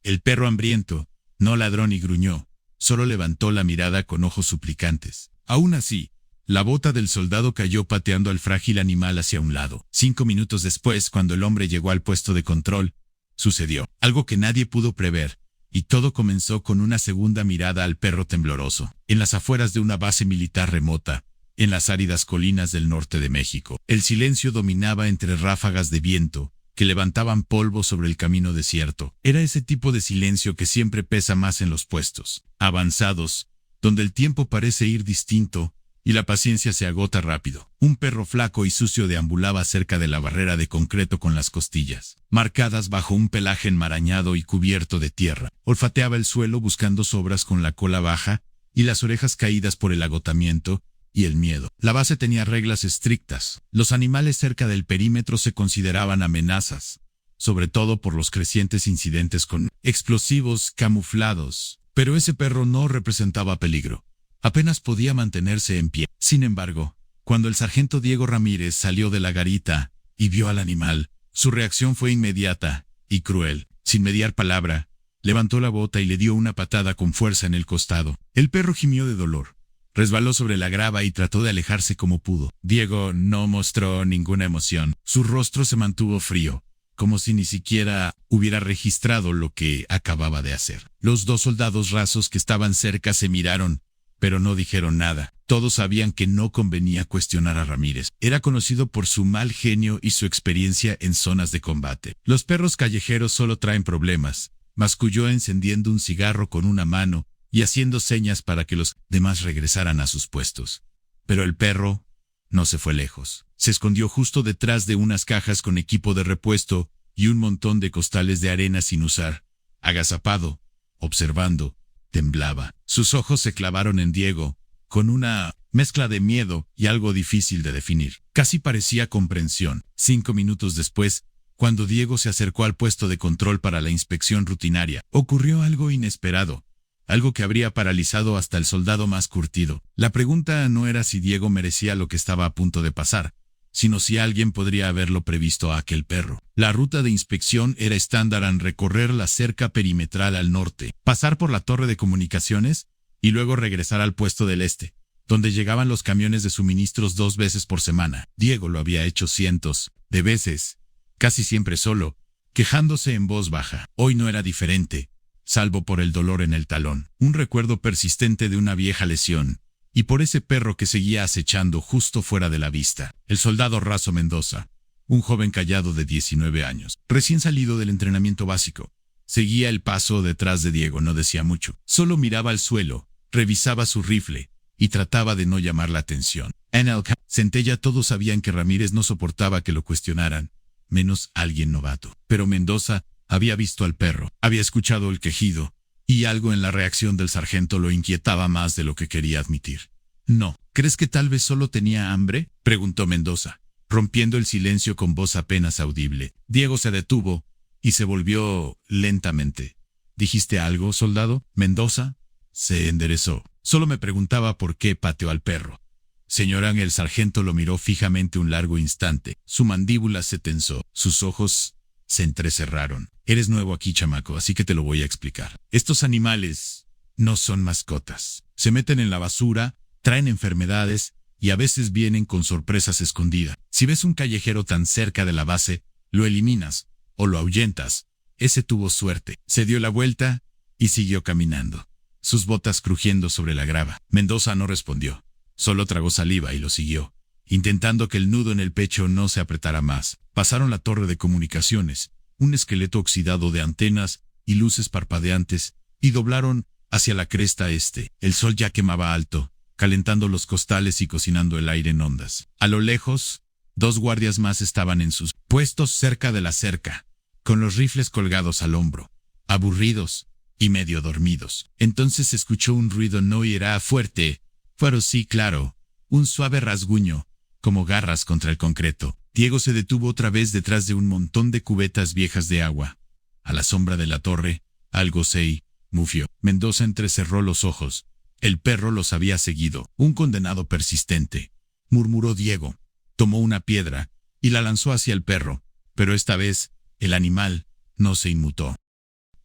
El perro hambriento no ladró ni gruñó, solo levantó la mirada con ojos suplicantes. Aún así, la bota del soldado cayó pateando al frágil animal hacia un lado. 5 minutos después, cuando el hombre llegó al puesto de control, sucedió algo que nadie pudo prever, y todo comenzó con una segunda mirada al perro tembloroso. En las afueras de una base militar remota, en las áridas colinas del norte de México, el silencio dominaba entre ráfagas de viento que levantaban polvo sobre el camino desierto. Era ese tipo de silencio que siempre pesa más en los puestos avanzados, donde el tiempo parece ir distinto y la paciencia se agota rápido. Un perro flaco y sucio deambulaba cerca de la barrera de concreto con las costillas marcadas bajo un pelaje enmarañado y cubierto de tierra. Olfateaba el suelo buscando sobras con la cola baja y las orejas caídas por el agotamiento y el miedo. La base tenía reglas estrictas. Los animales cerca del perímetro se consideraban amenazas, sobre todo por los crecientes incidentes con explosivos camuflados. Pero ese perro no representaba peligro. Apenas podía mantenerse en pie. Sin embargo, cuando el sargento Diego Ramírez salió de la garita y vio al animal, su reacción fue inmediata y cruel. Sin mediar palabra, levantó la bota y le dio una patada con fuerza en el costado. El perro gimió de dolor. Resbaló sobre la grava y trató de alejarse como pudo. Diego no mostró ninguna emoción. Su rostro se mantuvo frío, como si ni siquiera hubiera registrado lo que acababa de hacer. Los dos soldados rasos que estaban cerca se miraron, pero no dijeron nada. Todos sabían que no convenía cuestionar a Ramírez. Era conocido por su mal genio y su experiencia en zonas de combate. Los perros callejeros solo traen problemas, masculló encendiendo un cigarro con una mano y haciendo señas para que los demás regresaran a sus puestos. Pero el perro no se fue lejos. Se escondió justo detrás de unas cajas con equipo de repuesto y un montón de costales de arena sin usar. Agazapado, observando, temblaba. Sus ojos se clavaron en Diego, con una mezcla de miedo y algo difícil de definir. Casi parecía comprensión. 5 minutos después, cuando Diego se acercó al puesto de control para la inspección rutinaria, ocurrió algo inesperado. Algo que habría paralizado hasta el soldado más curtido. La pregunta no era si Diego merecía lo que estaba a punto de pasar, sino si alguien podría haberlo previsto a aquel perro. La ruta de inspección era estándar en recorrer la cerca perimetral al norte, pasar por la torre de comunicaciones y luego regresar al puesto del este, donde llegaban los camiones de suministros 2 veces por semana. Diego lo había hecho cientos de veces, casi siempre solo, quejándose en voz baja. Hoy no era diferente, salvo por el dolor en el talón, un recuerdo persistente de una vieja lesión, y por ese perro que seguía acechando justo fuera de la vista. El soldado raso Mendoza, un joven callado de 19 años, recién salido del entrenamiento básico, seguía el paso detrás de Diego. No decía mucho, solo miraba al suelo, revisaba su rifle, y trataba de no llamar la atención. En el Centella todos sabían que Ramírez no soportaba que lo cuestionaran, menos alguien novato. Pero Mendoza había visto al perro, había escuchado el quejido, y algo en la reacción del sargento lo inquietaba más de lo que quería admitir. «No, ¿crees que tal vez solo tenía hambre?», preguntó Mendoza, rompiendo el silencio con voz apenas audible. Diego se detuvo y se volvió lentamente. «¿Dijiste algo, soldado?» Mendoza se enderezó. «Solo me preguntaba por qué pateó al perro». «Señorán», el sargento lo miró fijamente un largo instante. Su mandíbula se tensó, sus ojos se entrecerraron. «Eres nuevo aquí, chamaco, así que te lo voy a explicar. Estos animales no son mascotas. Se meten en la basura, traen enfermedades y a veces vienen con sorpresas escondidas. Si ves un callejero tan cerca de la base, lo eliminas o lo ahuyentas. Ese tuvo suerte». Se dio la vuelta y siguió caminando, sus botas crujiendo sobre la grava. Mendoza no respondió, solo tragó saliva y lo siguió, intentando que el nudo en el pecho no se apretara más. Pasaron la torre de comunicaciones, un esqueleto oxidado de antenas y luces parpadeantes, y doblaron hacia la cresta este. El sol ya quemaba alto, calentando los costales y cocinando el aire en ondas. A lo lejos, 2 guardias más estaban en sus puestos cerca de la cerca, con los rifles colgados al hombro, aburridos y medio dormidos. Entonces se escuchó un ruido, no era fuerte, pero sí claro, un suave rasguño, como garras contra el concreto. Diego se detuvo otra vez detrás de un montón de cubetas viejas de agua. A la sombra de la torre, algo se mufió. Mendoza entrecerró los ojos. El perro los había seguido. «Un condenado persistente», murmuró Diego. Tomó una piedra y la lanzó hacia el perro, pero esta vez el animal no se inmutó.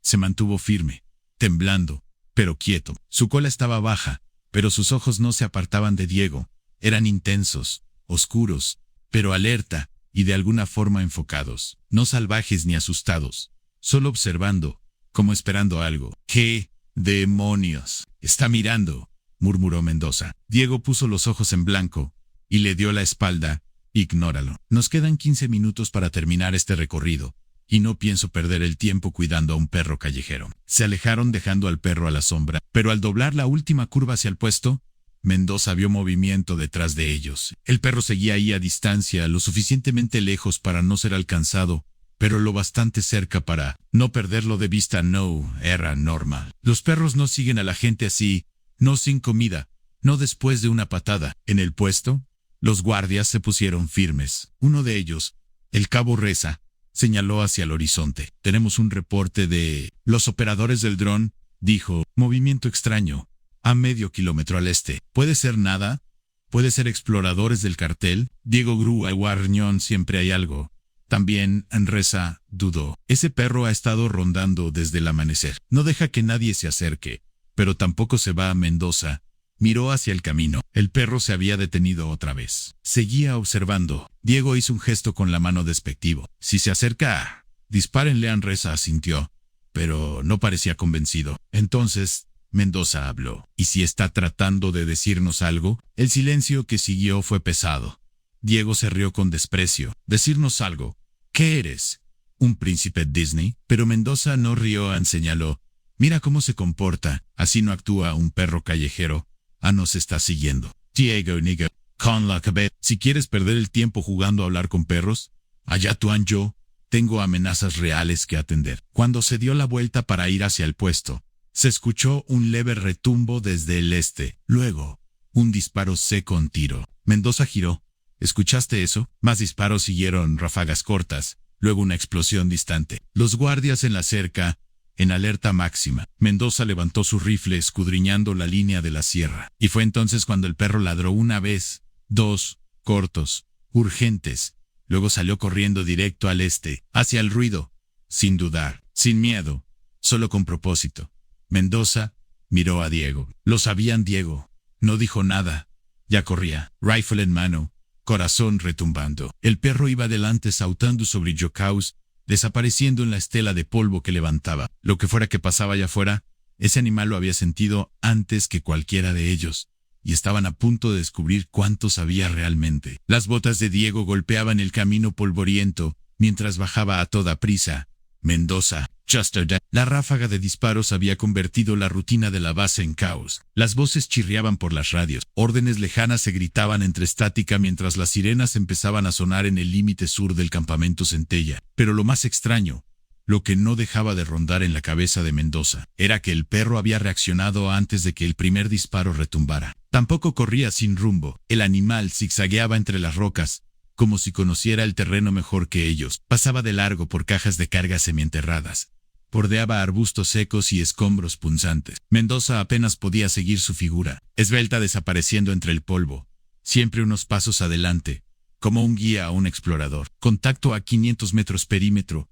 Se mantuvo firme, temblando, pero quieto. Su cola estaba baja, pero sus ojos no se apartaban de Diego. Eran intensos, oscuros, pero alerta y de alguna forma enfocados. No salvajes ni asustados, solo observando, como esperando algo. ¿Qué demonios está mirando?, murmuró Mendoza. Diego puso los ojos en blanco y le dio la espalda. Ignóralo. Nos quedan 15 minutos para terminar este recorrido, y no pienso perder el tiempo cuidando a un perro callejero. Se alejaron dejando al perro a la sombra, pero al doblar la última curva hacia el puesto, Mendoza vio movimiento detrás de ellos. El perro seguía ahí a distancia, lo suficientemente lejos para no ser alcanzado, pero lo bastante cerca para no perderlo de vista. No era normal. Los perros no siguen a la gente así, no sin comida, no después de una patada. En el puesto, los guardias se pusieron firmes. Uno de ellos, el cabo Reza, señaló hacia el horizonte. Tenemos un reporte de los operadores del dron, dijo. Movimiento extraño, a medio kilómetro al este. ¿Puede ser nada? ¿Puede ser exploradores del cartel? Diego Grúa Guarñón, siempre hay algo. También Reza dudó. Ese perro ha estado rondando desde el amanecer. No deja que nadie se acerque, pero tampoco se va a Mendoza. Miró hacia el camino. El perro se había detenido otra vez. Seguía observando. Diego hizo un gesto con la mano despectivo. Si se acerca, dispárenle. Reza asintió, pero no parecía convencido. Entonces, Mendoza habló. ¿Y si está tratando de decirnos algo? El silencio que siguió fue pesado. Diego se rió con desprecio. ¿Decirnos algo? ¿Qué eres? ¿Un príncipe Disney? Pero Mendoza no rió. Señaló. Mira cómo se comporta. Así no actúa un perro callejero. Nos está siguiendo. Diego nigga, con la cabeza. Si quieres perder el tiempo jugando a hablar con perros, allá tú yo. Tengo amenazas reales que atender. Cuando se dio la vuelta para ir hacia el puesto, se escuchó un leve retumbo desde el este. Luego, un disparo seco, un tiro. Mendoza giró. ¿Escuchaste eso? Más disparos siguieron, ráfagas cortas. Luego una explosión distante. Los guardias en la cerca, en alerta máxima. Mendoza levantó su rifle escudriñando la línea de la sierra. Y fue entonces cuando el perro ladró una vez, dos, cortos, urgentes. Luego salió corriendo directo al este, hacia el ruido, sin dudar, sin miedo, solo con propósito. Mendoza miró a Diego. Lo sabían. Diego no dijo nada. Ya corría, rifle en mano, corazón retumbando. El perro iba delante saltando sobre Jocaus, desapareciendo en la estela de polvo que levantaba. Lo que fuera que pasaba allá afuera, ese animal lo había sentido antes que cualquiera de ellos, y estaban a punto de descubrir cuánto sabía realmente. Las botas de Diego golpeaban el camino polvoriento, mientras bajaba a toda prisa. Mendoza, Chester. La ráfaga de disparos había convertido la rutina de la base en caos. Las voces chirriaban por las radios. Órdenes lejanas se gritaban entre estática mientras las sirenas empezaban a sonar en el límite sur del campamento Centella. Pero lo más extraño, lo que no dejaba de rondar en la cabeza de Mendoza, era que el perro había reaccionado antes de que el primer disparo retumbara. Tampoco corría sin rumbo. El animal zigzagueaba entre las rocas, como si conociera el terreno mejor que ellos. Pasaba de largo por cajas de carga semienterradas. Bordeaba arbustos secos y escombros punzantes. Mendoza apenas podía seguir su figura, esbelta desapareciendo entre el polvo, siempre unos pasos adelante, como un guía o un explorador. Contacto a 500 metros perímetro.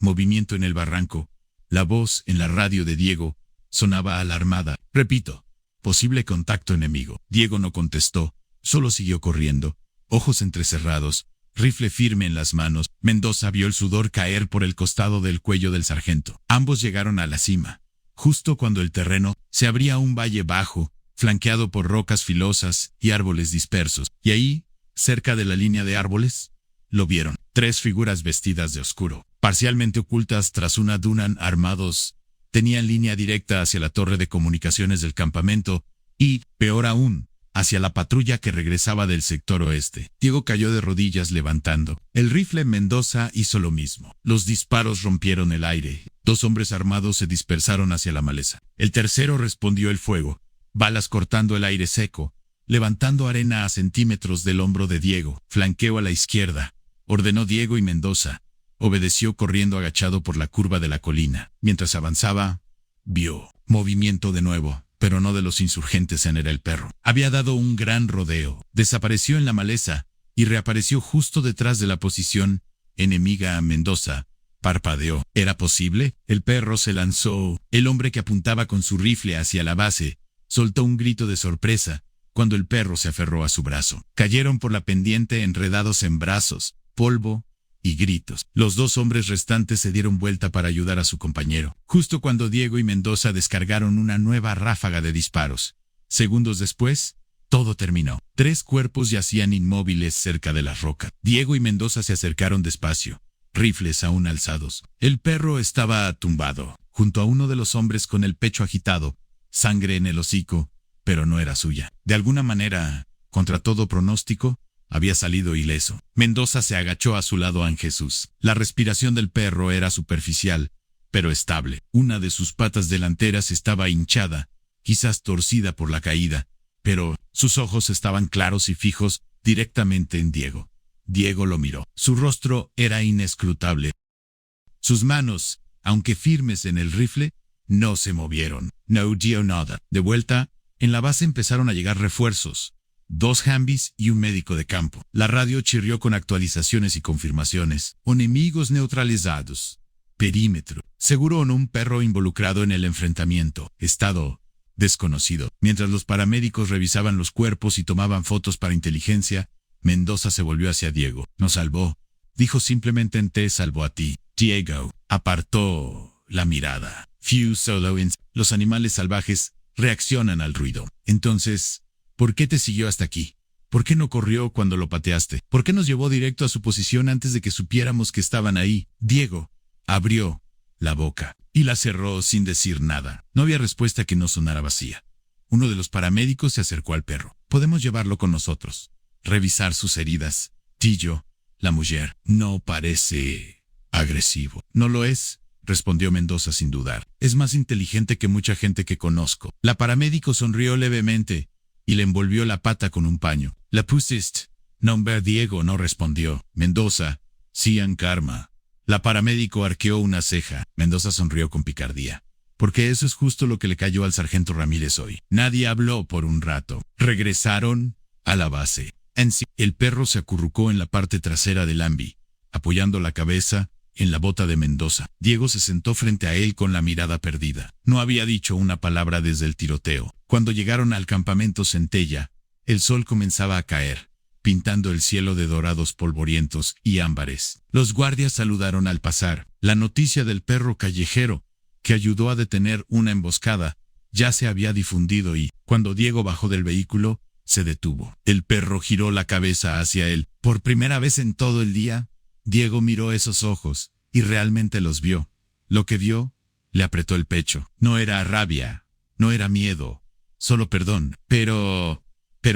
Movimiento en el barranco. La voz en la radio de Diego sonaba alarmada. Repito, posible contacto enemigo. Diego no contestó, solo siguió corriendo, ojos entrecerrados, rifle firme en las manos. Mendoza vio el sudor caer por el costado del cuello del sargento. Ambos llegaron a la cima, justo cuando el terreno se abría un valle bajo, flanqueado por rocas filosas y árboles dispersos. Y ahí, cerca de la línea de árboles, lo vieron. 3 figuras vestidas de oscuro, parcialmente ocultas tras una duna, armados. Tenían línea directa hacia la torre de comunicaciones del campamento y, peor aún, hacia la patrulla que regresaba del sector oeste. Diego cayó de rodillas levantando el rifle. Mendoza hizo lo mismo. Los disparos rompieron el aire. 2 hombres armados se dispersaron hacia la maleza. El tercero respondió el fuego, balas cortando el aire seco, levantando arena a centímetros del hombro de Diego. Flanqueo a la izquierda, ordenó Diego, y Mendoza obedeció corriendo agachado por la curva de la colina. Mientras avanzaba, vio movimiento de nuevo, pero no de los insurgentes. Era el perro. Había dado un gran rodeo, desapareció en la maleza y reapareció justo detrás de la posición enemiga a Mendoza, Parpadeó. ¿Era posible? El perro se lanzó. El hombre que apuntaba con su rifle hacia la base soltó un grito de sorpresa cuando el perro se aferró a su brazo. Cayeron por la pendiente enredados en brazos, polvo y gritos. Los dos hombres restantes se dieron vuelta para ayudar a su compañero, justo cuando Diego y Mendoza descargaron una nueva ráfaga de disparos. Segundos después, todo terminó. 3 cuerpos yacían inmóviles cerca de las rocas. Diego y Mendoza se acercaron despacio, rifles aún alzados. El perro estaba tumbado, junto a uno de los hombres con el pecho agitado, sangre en el hocico, pero no era suya. De alguna manera, contra todo pronóstico, había salido ileso. Mendoza se agachó a su lado ante Jesús. La respiración del perro era superficial, pero estable. Una de sus patas delanteras estaba hinchada, quizás torcida por la caída, pero sus ojos estaban claros y fijos directamente en Diego. Diego lo miró. Su rostro era inescrutable. Sus manos, aunque firmes en el rifle, no se movieron. No dio nada. De vuelta, en la base empezaron a llegar refuerzos. 2 Hambis y un médico de campo. La radio chirrió con actualizaciones y confirmaciones. Enemigos neutralizados. Perímetro. Seguro un perro involucrado en el enfrentamiento. Estado desconocido. Mientras los paramédicos revisaban los cuerpos y tomaban fotos para inteligencia, Mendoza se volvió hacia Diego. Nos salvó. Dijo simplemente te salvó a ti. Diego apartó la mirada. Few solo ins. Los animales salvajes reaccionan al ruido. Entonces, ¿por qué te siguió hasta aquí? ¿Por qué no corrió cuando lo pateaste? ¿Por qué nos llevó directo a su posición antes de que supiéramos que estaban ahí? Diego abrió la boca y la cerró sin decir nada. No había respuesta que no sonara vacía. Uno de los paramédicos se acercó al perro. Podemos llevarlo con nosotros. Revisar sus heridas. Tillo, la mujer, no parece agresivo. No lo es, respondió Mendoza sin dudar. Es más inteligente que mucha gente que conozco. La paramédico sonrió levemente y le envolvió la pata con un paño. ¿La pusiste? Nombre Diego no respondió. Mendoza, Cian Karma. La paramédico arqueó una ceja. Mendoza sonrió con picardía. Porque eso es justo lo que le cayó al sargento Ramírez hoy. Nadie habló por un rato. Regresaron a la base. El perro se acurrucó en la parte trasera del Ambi, apoyando la cabeza en la bota de Mendoza. Diego se sentó frente a él con la mirada perdida. No había dicho una palabra desde el tiroteo. Cuando llegaron al campamento Centella, el sol comenzaba a caer, pintando el cielo de dorados polvorientos y ámbares. Los guardias saludaron al pasar. La noticia del perro callejero, que ayudó a detener una emboscada, ya se había difundido y, cuando Diego bajó del vehículo, se detuvo. El perro giró la cabeza hacia él. Por primera vez en todo el día, Diego miró esos ojos y realmente los vio. Lo que vio le apretó el pecho. No era rabia, no era miedo, solo perdón. Pero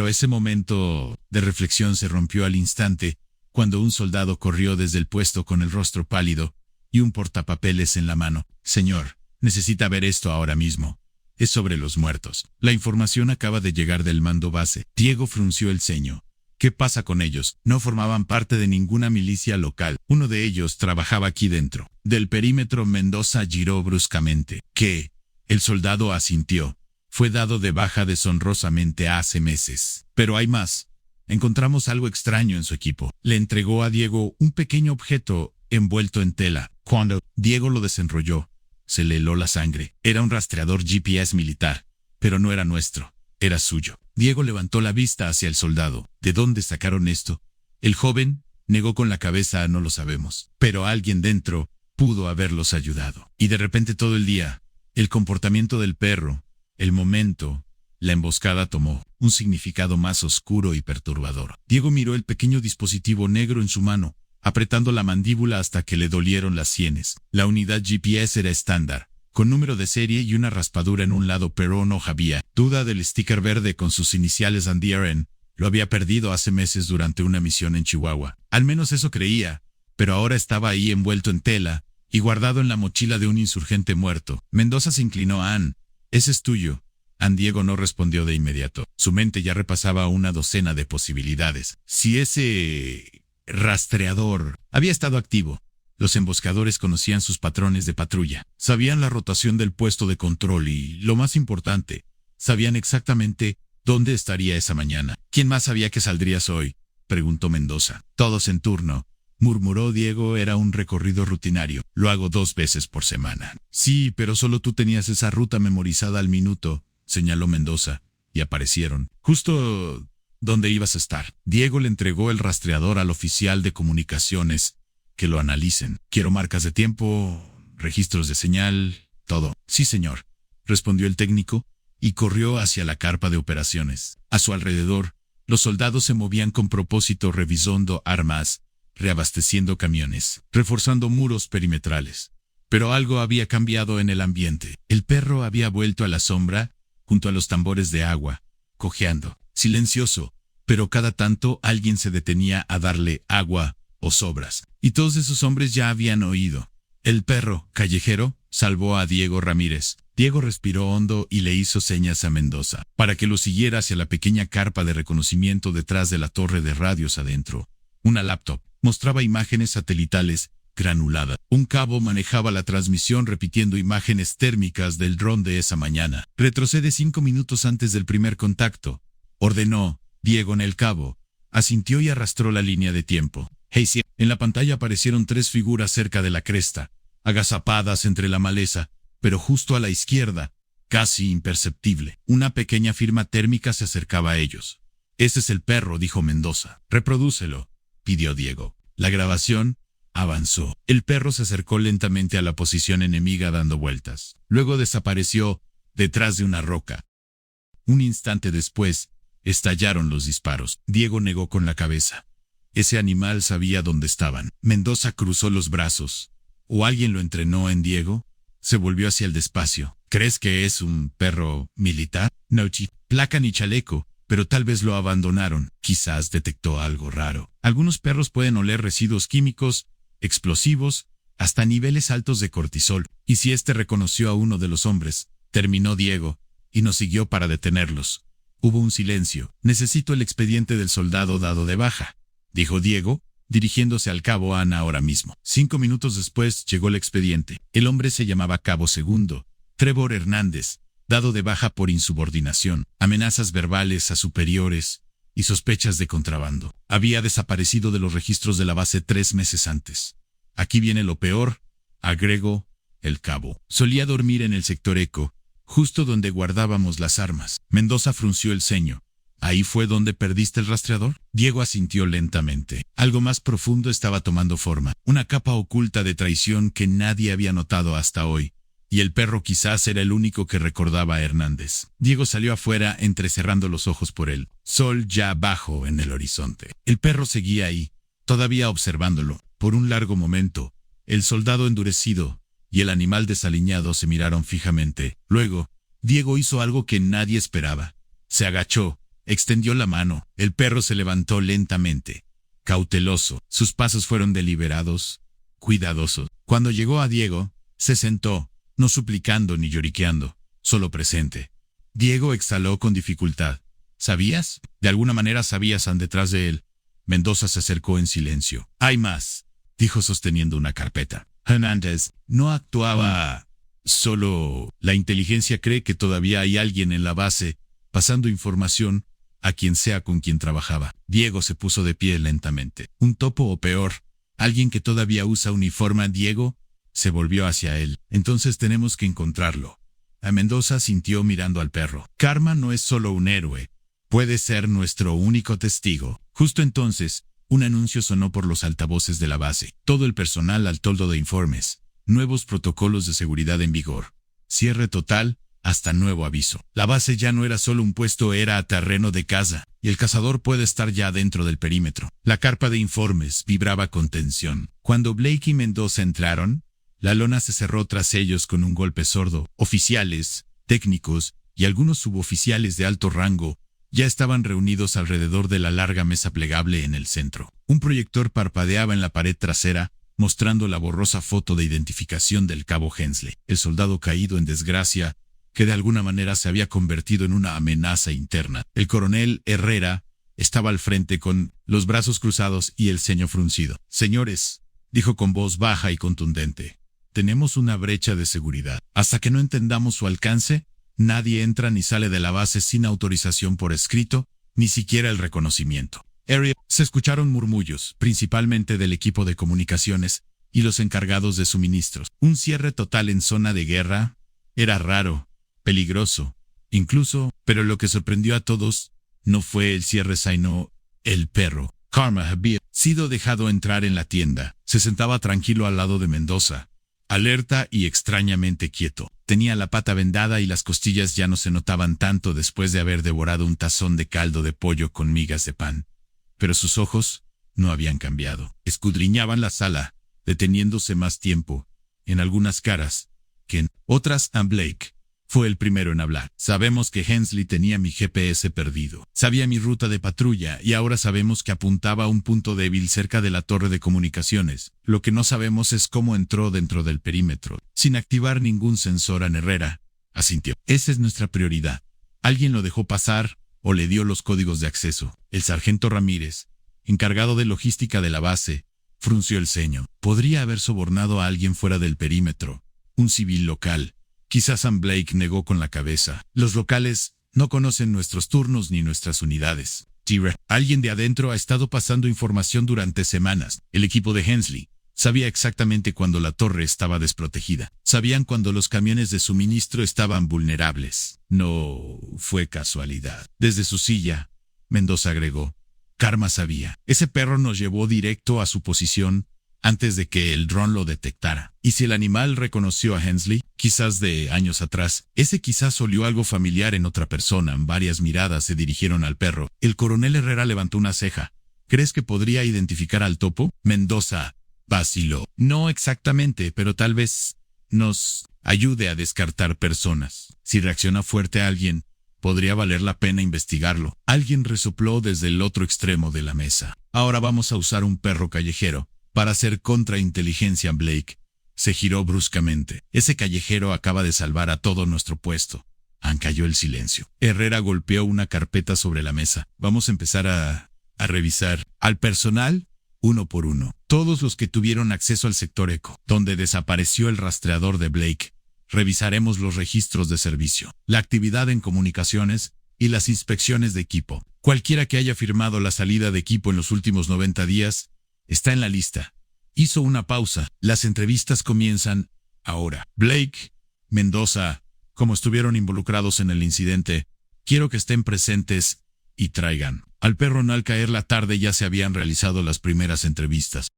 ese momento de reflexión se rompió al instante cuando un soldado corrió desde el puesto con el rostro pálido y un portapapeles en la mano. Señor, necesita ver esto ahora mismo. Es sobre los muertos. La información acaba de llegar del mando base. Diego frunció el ceño. ¿Qué pasa con ellos? No formaban parte de ninguna milicia local. Uno de ellos trabajaba aquí dentro. Del perímetro Mendoza giró bruscamente. ¿Qué? El soldado asintió. Fue dado de baja deshonrosamente hace meses. Pero hay más. Encontramos algo extraño en su equipo. Le entregó a Diego un pequeño objeto envuelto en tela. Cuando Diego lo desenrolló, se le heló la sangre. Era un rastreador GPS militar, pero no era nuestro, era suyo. Diego levantó la vista hacia el soldado. ¿De dónde sacaron esto? El joven negó con la cabeza. No lo sabemos, pero alguien dentro pudo haberlos ayudado. Y de repente todo el día, el comportamiento del perro, el momento, la emboscada tomó un significado más oscuro y perturbador. Diego miró el pequeño dispositivo negro en su mano, apretando la mandíbula hasta que le dolieron las sienes. La unidad GPS era estándar, con número de serie y una raspadura en un lado, pero no había duda del sticker verde con sus iniciales ANDRN. Lo había perdido hace meses durante una misión en Chihuahua. Al menos eso creía, pero ahora estaba ahí envuelto en tela y guardado en la mochila de un insurgente muerto. Mendoza se inclinó a Ann. «Ese es tuyo». Diego no respondió de inmediato. Su mente ya repasaba una docena de posibilidades. Si ese rastreador había estado activo, los emboscadores conocían sus patrones de patrulla, sabían la rotación del puesto de control y, lo más importante, sabían exactamente dónde estaría esa mañana. ¿Quién más sabía que saldrías hoy?, preguntó Mendoza. Todos en turno, murmuró Diego. Era un recorrido rutinario. Lo hago 2 veces por semana. Sí, pero solo tú tenías esa ruta memorizada al minuto, señaló Mendoza, y aparecieron justo donde ibas a estar. Diego le entregó el rastreador al oficial de comunicaciones. Que lo analicen. Quiero marcas de tiempo, registros de señal, todo. Sí, señor, respondió el técnico, y corrió hacia la carpa de operaciones. A su alrededor, los soldados se movían con propósito, revisando armas, reabasteciendo camiones, reforzando muros perimetrales. Pero algo había cambiado en el ambiente. El perro había vuelto a la sombra, junto a los tambores de agua, cojeando, silencioso, pero cada tanto alguien se detenía a darle agua o sobras. Y todos esos hombres ya habían oído. El perro, callejero, salvó a Diego Ramírez. Diego respiró hondo y le hizo señas a Mendoza, para que lo siguiera hacia la pequeña carpa de reconocimiento detrás de la torre de radios adentro. Una laptop mostraba imágenes satelitales granuladas. Un cabo manejaba la transmisión repitiendo imágenes térmicas del dron de esa mañana. Retrocede 5 minutos antes del primer contacto, ordenó Diego en el cabo. Asintió y arrastró la línea de tiempo. Hey, sí. En la pantalla aparecieron 3 figuras cerca de la cresta, agazapadas entre la maleza, pero justo a la izquierda, casi imperceptible. Una pequeña firma térmica se acercaba a ellos. Ese es el perro, dijo Mendoza. Reprodúcelo, pidió Diego. La grabación avanzó. El perro se acercó lentamente a la posición enemiga dando vueltas. Luego desapareció detrás de una roca. Un instante después, estallaron los disparos. Diego negó con la cabeza. Ese animal sabía dónde estaban. Mendoza cruzó los brazos. ¿O alguien lo entrenó en Diego? Se volvió hacia el despacio. ¿Crees que es un perro militar? No, placa ni chaleco, pero tal vez lo abandonaron. Quizás detectó algo raro. Algunos perros pueden oler residuos químicos, explosivos, hasta niveles altos de cortisol. Y si este reconoció a uno de los hombres, terminó Diego, y nos siguió para detenerlos. Hubo un silencio. Necesito el expediente del soldado dado de baja, dijo Diego, dirigiéndose al cabo Ana ahora mismo. 5 minutos después llegó el expediente. El hombre se llamaba Cabo Segundo, Trevor Hernández, dado de baja por insubordinación, amenazas verbales a superiores y sospechas de contrabando. Había desaparecido de los registros de la base 3 meses antes. Aquí viene lo peor, agregó el cabo. Solía dormir en el sector Eco, justo donde guardábamos las armas. Mendoza frunció el ceño. ¿Ahí fue donde perdiste el rastreador? Diego asintió lentamente. Algo más profundo estaba tomando forma. Una capa oculta de traición que nadie había notado hasta hoy. Y el perro quizás era el único que recordaba a Hernández. Diego salió afuera entrecerrando los ojos por el sol ya bajo en el horizonte. El perro seguía ahí, todavía observándolo. Por un largo momento, el soldado endurecido y el animal desaliñado se miraron fijamente. Luego, Diego hizo algo que nadie esperaba. Se agachó. Extendió la mano. El perro se levantó lentamente, cauteloso. Sus pasos fueron deliberados, cuidadosos. Cuando llegó a Diego, se sentó, no suplicando ni lloriqueando, solo presente. Diego exhaló con dificultad. ¿Sabías? De alguna manera sabías detrás de él. Mendoza se acercó en silencio. Hay más, dijo sosteniendo una carpeta. Hernández no actuaba solo. La inteligencia cree que todavía hay alguien en la base, pasando información a quien sea con quien trabajaba. Diego se puso de pie lentamente. ¿Un topo o peor? ¿Alguien que todavía usa uniforme? Diego se volvió hacia él. Entonces tenemos que encontrarlo. A Mendoza sintió mirando al perro. Karma no es solo un héroe. Puede ser nuestro único testigo. Justo entonces, un anuncio sonó por los altavoces de la base. Todo el personal al toldo de informes. Nuevos protocolos de seguridad en vigor. Cierre total. Hasta nuevo aviso. La base ya no era solo un puesto, era terreno de caza, y el cazador puede estar ya dentro del perímetro. La carpa de informes vibraba con tensión. Cuando Blake y Mendoza entraron, la lona se cerró tras ellos con un golpe sordo. Oficiales, técnicos y algunos suboficiales de alto rango ya estaban reunidos alrededor de la larga mesa plegable en el centro. Un proyector parpadeaba en la pared trasera, mostrando la borrosa foto de identificación del cabo Hensley, el soldado caído en desgracia, que de alguna manera se había convertido en una amenaza interna. El coronel Herrera estaba al frente con los brazos cruzados y el ceño fruncido. Señores, dijo con voz baja y contundente, tenemos una brecha de seguridad. Hasta que no entendamos su alcance, nadie entra ni sale de la base sin autorización por escrito, ni siquiera el reconocimiento. Area. Se escucharon murmullos, principalmente del equipo de comunicaciones y los encargados de suministros. Un cierre total en zona de guerra era raro, peligroso, incluso, pero lo que sorprendió a todos no fue el cierre sino el perro. Karma había sido dejado entrar en la tienda. Se sentaba tranquilo al lado de Mendoza, alerta y extrañamente quieto. Tenía la pata vendada y las costillas ya no se notaban tanto después de haber devorado un tazón de caldo de pollo con migas de pan. Pero sus ojos no habían cambiado. Escudriñaban la sala, deteniéndose más tiempo en algunas caras que en otras. Blake fue el primero en hablar. Sabemos que Hensley tenía mi GPS perdido. Sabía mi ruta de patrulla y ahora sabemos que apuntaba a un punto débil cerca de la torre de comunicaciones. Lo que no sabemos es cómo entró dentro del perímetro, sin activar ningún sensor. Herrera asintió. Esa es nuestra prioridad. Alguien lo dejó pasar o le dio los códigos de acceso. El sargento Ramírez, encargado de logística de la base, frunció el ceño. Podría haber sobornado a alguien fuera del perímetro, un civil local. Quizás Sam Blake negó con la cabeza. Los locales no conocen nuestros turnos ni nuestras unidades. Tira, alguien de adentro ha estado pasando información durante semanas. El equipo de Hensley sabía exactamente cuando la torre estaba desprotegida. Sabían cuando los camiones de suministro estaban vulnerables. No fue casualidad. Desde su silla, Mendoza agregó. Karma sabía. Ese perro nos llevó directo a su posición antes de que el dron lo detectara. Y si el animal reconoció a Hensley, quizás de años atrás, ese quizás olió algo familiar en otra persona. Varias miradas se dirigieron al perro. El coronel Herrera levantó una ceja. ¿Crees que podría identificar al topo? Mendoza vaciló. No exactamente, pero tal vez nos ayude a descartar personas. Si reacciona fuerte a alguien, podría valer la pena investigarlo. Alguien resopló desde el otro extremo de la mesa. Ahora vamos a usar un perro callejero para hacer contrainteligencia. Blake se giró bruscamente. Ese callejero acaba de salvar a todo nuestro puesto. Cayó el silencio. Herrera golpeó una carpeta sobre la mesa. Vamos a empezar a revisar al personal uno por uno. Todos los que tuvieron acceso al sector Eco, donde desapareció el rastreador de Blake. Revisaremos los registros de servicio, la actividad en comunicaciones y las inspecciones de equipo. Cualquiera que haya firmado la salida de equipo en los últimos 90 días está en la lista. Hizo una pausa. Las entrevistas comienzan ahora. Blake, Mendoza, como estuvieron involucrados en el incidente, quiero que estén presentes y traigan al perro. Al caer la tarde ya se habían realizado las primeras entrevistas.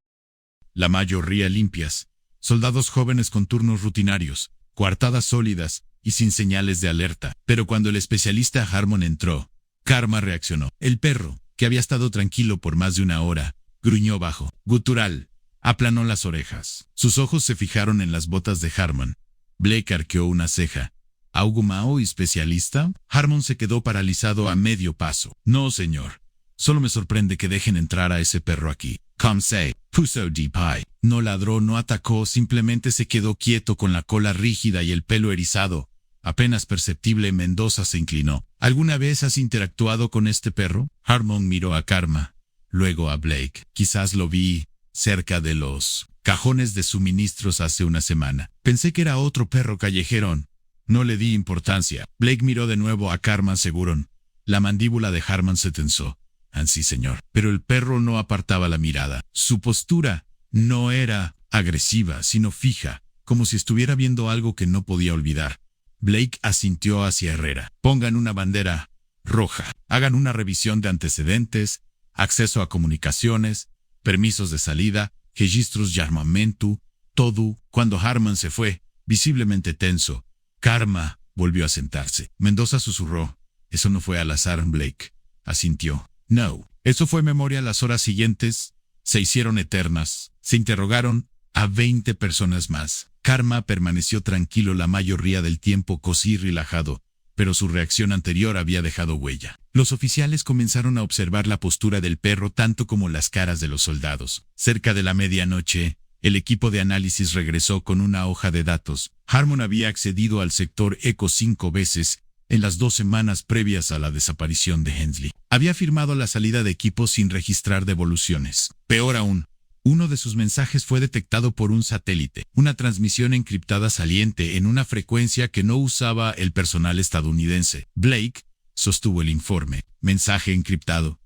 La mayoría limpias. Soldados jóvenes con turnos rutinarios, coartadas sólidas y sin señales de alerta. Pero cuando el especialista Harmon entró, Karma reaccionó. El perro, que había estado tranquilo por más de una hora, gruñó bajo, gutural, aplanó las orejas. Sus ojos se fijaron en las botas de Harmon. Blake arqueó una ceja. ¿Augumao, especialista? Harmon se quedó paralizado a medio paso. No, señor. Solo me sorprende que dejen entrar a ese perro aquí. Comsay, puso Deepeye. No ladró, no atacó, simplemente se quedó quieto con la cola rígida y el pelo erizado. Apenas perceptible. Mendoza se inclinó. ¿Alguna vez has interactuado con este perro? Harmon miró a Karma, luego a Blake. Quizás lo vi cerca de los cajones de suministros hace una semana. Pensé que era otro perro callejero. No le di importancia. Blake miró de nuevo a Karma seguro. La mandíbula de Harmon se tensó. Sí, señor. Pero el perro no apartaba la mirada. Su postura no era agresiva, sino fija, como si estuviera viendo algo que no podía olvidar. Blake asintió hacia Herrera. Pongan una bandera roja. Hagan una revisión de antecedentes, acceso a comunicaciones, permisos de salida, registros de armamento, todo. Cuando Harmon se fue, visiblemente tenso, Karma volvió a sentarse. Mendoza susurró. Eso no fue al azar. Blake asintió. No. Eso fue memoria. Las horas siguientes se hicieron eternas. Se interrogaron a 20 personas más. Karma permaneció tranquilo la mayoría del tiempo, casi relajado, pero su reacción anterior había dejado huella. Los oficiales comenzaron a observar la postura del perro tanto como las caras de los soldados. Cerca de la medianoche, el equipo de análisis regresó con una hoja de datos. Harmon había accedido al sector Eco 5 veces en las 2 semanas previas a la desaparición de Hensley. Había firmado la salida de equipo sin registrar devoluciones. Peor aún, uno de sus mensajes fue detectado por un satélite, una transmisión encriptada saliente en una frecuencia que no usaba el personal estadounidense. Blake sostuvo el informe. Mensaje encriptado.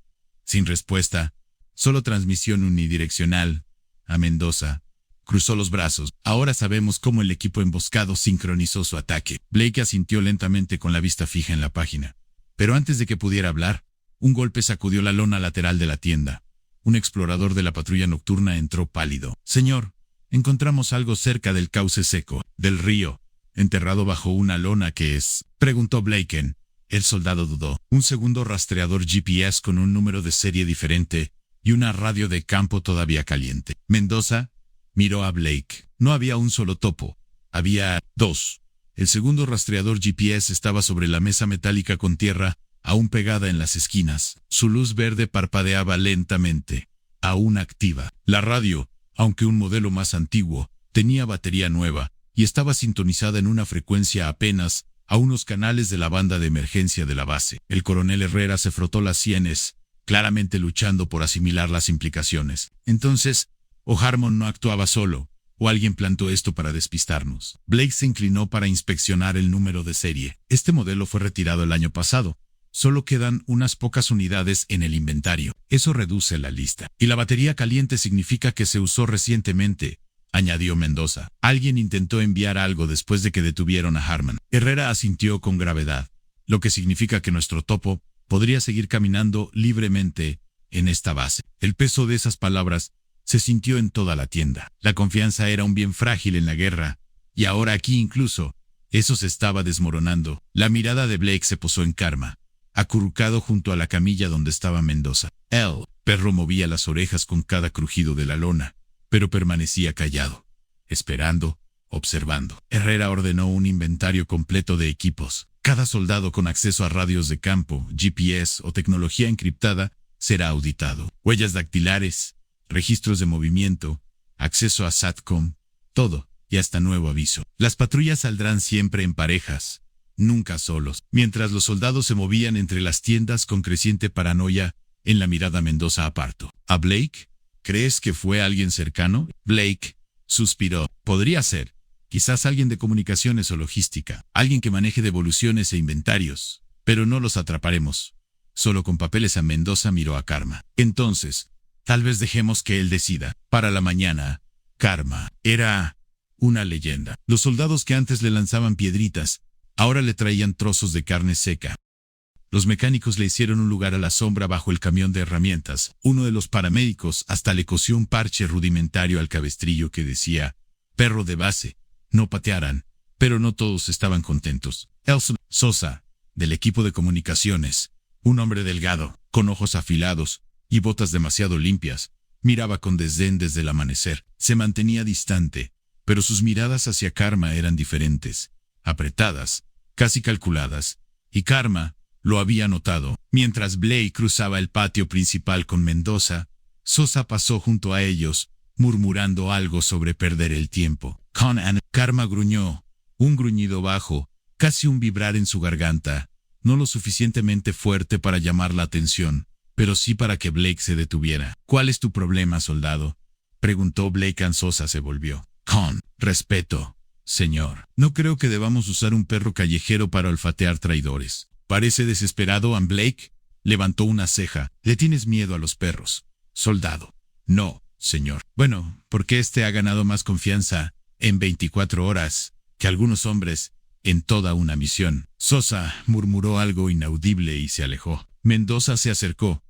Sin respuesta, solo transmisión unidireccional. A Mendoza. Cruzó los brazos. Ahora sabemos cómo el equipo emboscado sincronizó su ataque. Blake asintió lentamente con la vista fija en la página. Pero antes de que pudiera hablar, un golpe sacudió la lona lateral de la tienda. Un explorador de la patrulla nocturna entró pálido. Señor, encontramos algo cerca del cauce seco, del río, enterrado bajo una lona. ¿Qué es?, preguntó Blake. El soldado dudó. Un segundo rastreador GPS con un número de serie diferente y una radio de campo todavía caliente. Mendoza miró a Blake. No había un solo topo. Había dos. El segundo rastreador GPS estaba sobre la mesa metálica con tierra aún pegada en las esquinas. Su luz verde parpadeaba lentamente, aún activa. La radio, aunque un modelo más antiguo, tenía batería nueva y estaba sintonizada en una frecuencia apenas a unos canales de la banda de emergencia de la base. El coronel Herrera se frotó las sienes, claramente luchando por asimilar las implicaciones. Entonces, o Harmon no actuaba solo, o alguien plantó esto para despistarnos. Blake se inclinó para inspeccionar el número de serie. Este modelo fue retirado el año pasado. Solo quedan unas pocas unidades en el inventario. Eso reduce la lista. Y la batería caliente significa que se usó recientemente, añadió Mendoza. Alguien intentó enviar algo después de que detuvieron a Harmon. Herrera asintió con gravedad, lo que significa que nuestro topo podría seguir caminando libremente en esta base. El peso de esas palabras se sintió en toda la tienda. La confianza era un bien frágil en la guerra, y ahora aquí incluso, eso se estaba desmoronando. La mirada de Blake se posó en Karma, acurrucado junto a la camilla donde estaba Mendoza. El perro movía las orejas con cada crujido de la lona, pero permanecía callado, esperando, observando. Herrera ordenó un inventario completo de equipos. Cada soldado con acceso a radios de campo, GPS o tecnología encriptada será auditado. Huellas dactilares, registros de movimiento, acceso a SATCOM, todo, y hasta nuevo aviso. Las patrullas saldrán siempre en parejas, nunca solos. Mientras los soldados se movían entre las tiendas con creciente paranoia, en la mirada Mendoza apartó. ¿A Blake? ¿Crees que fue alguien cercano? Blake suspiró. Podría ser. Quizás alguien de comunicaciones o logística. Alguien que maneje devoluciones e inventarios. Pero no los atraparemos. Solo con papeles. A Mendoza miró a Karma. Entonces, tal vez dejemos que él decida. Para la mañana, Karma era una leyenda. Los soldados que antes le lanzaban piedritas, ahora le traían trozos de carne seca. Los mecánicos le hicieron un lugar a la sombra bajo el camión de herramientas. Uno de los paramédicos hasta le cosió un parche rudimentario al cabestrillo que decía, perro de base, no patearan. Pero no todos estaban contentos. Elson Sosa, del equipo de comunicaciones, un hombre delgado, con ojos afilados y botas demasiado limpias, miraba con desdén desde el amanecer. Se mantenía distante, pero sus miradas hacia Karma eran diferentes, apretadas, casi calculadas, y Karma lo había notado. Mientras Blake cruzaba el patio principal con Mendoza, Sosa pasó junto a ellos, murmurando algo sobre perder el tiempo. Karma gruñó, un gruñido bajo, casi un vibrar en su garganta, no lo suficientemente fuerte para llamar la atención, pero sí para que Blake se detuviera. ¿Cuál es tu problema, soldado?, preguntó Blake. Sosa se volvió. Con respeto, señor. No creo que debamos usar un perro callejero para olfatear traidores. Parece desesperado. Blake levantó una ceja. ¿Le tienes miedo a los perros, soldado? No, señor. Bueno, porque este ha ganado más confianza en 24 horas que algunos hombres en toda una misión. Sosa murmuró algo inaudible y se alejó. Mendoza se acercó.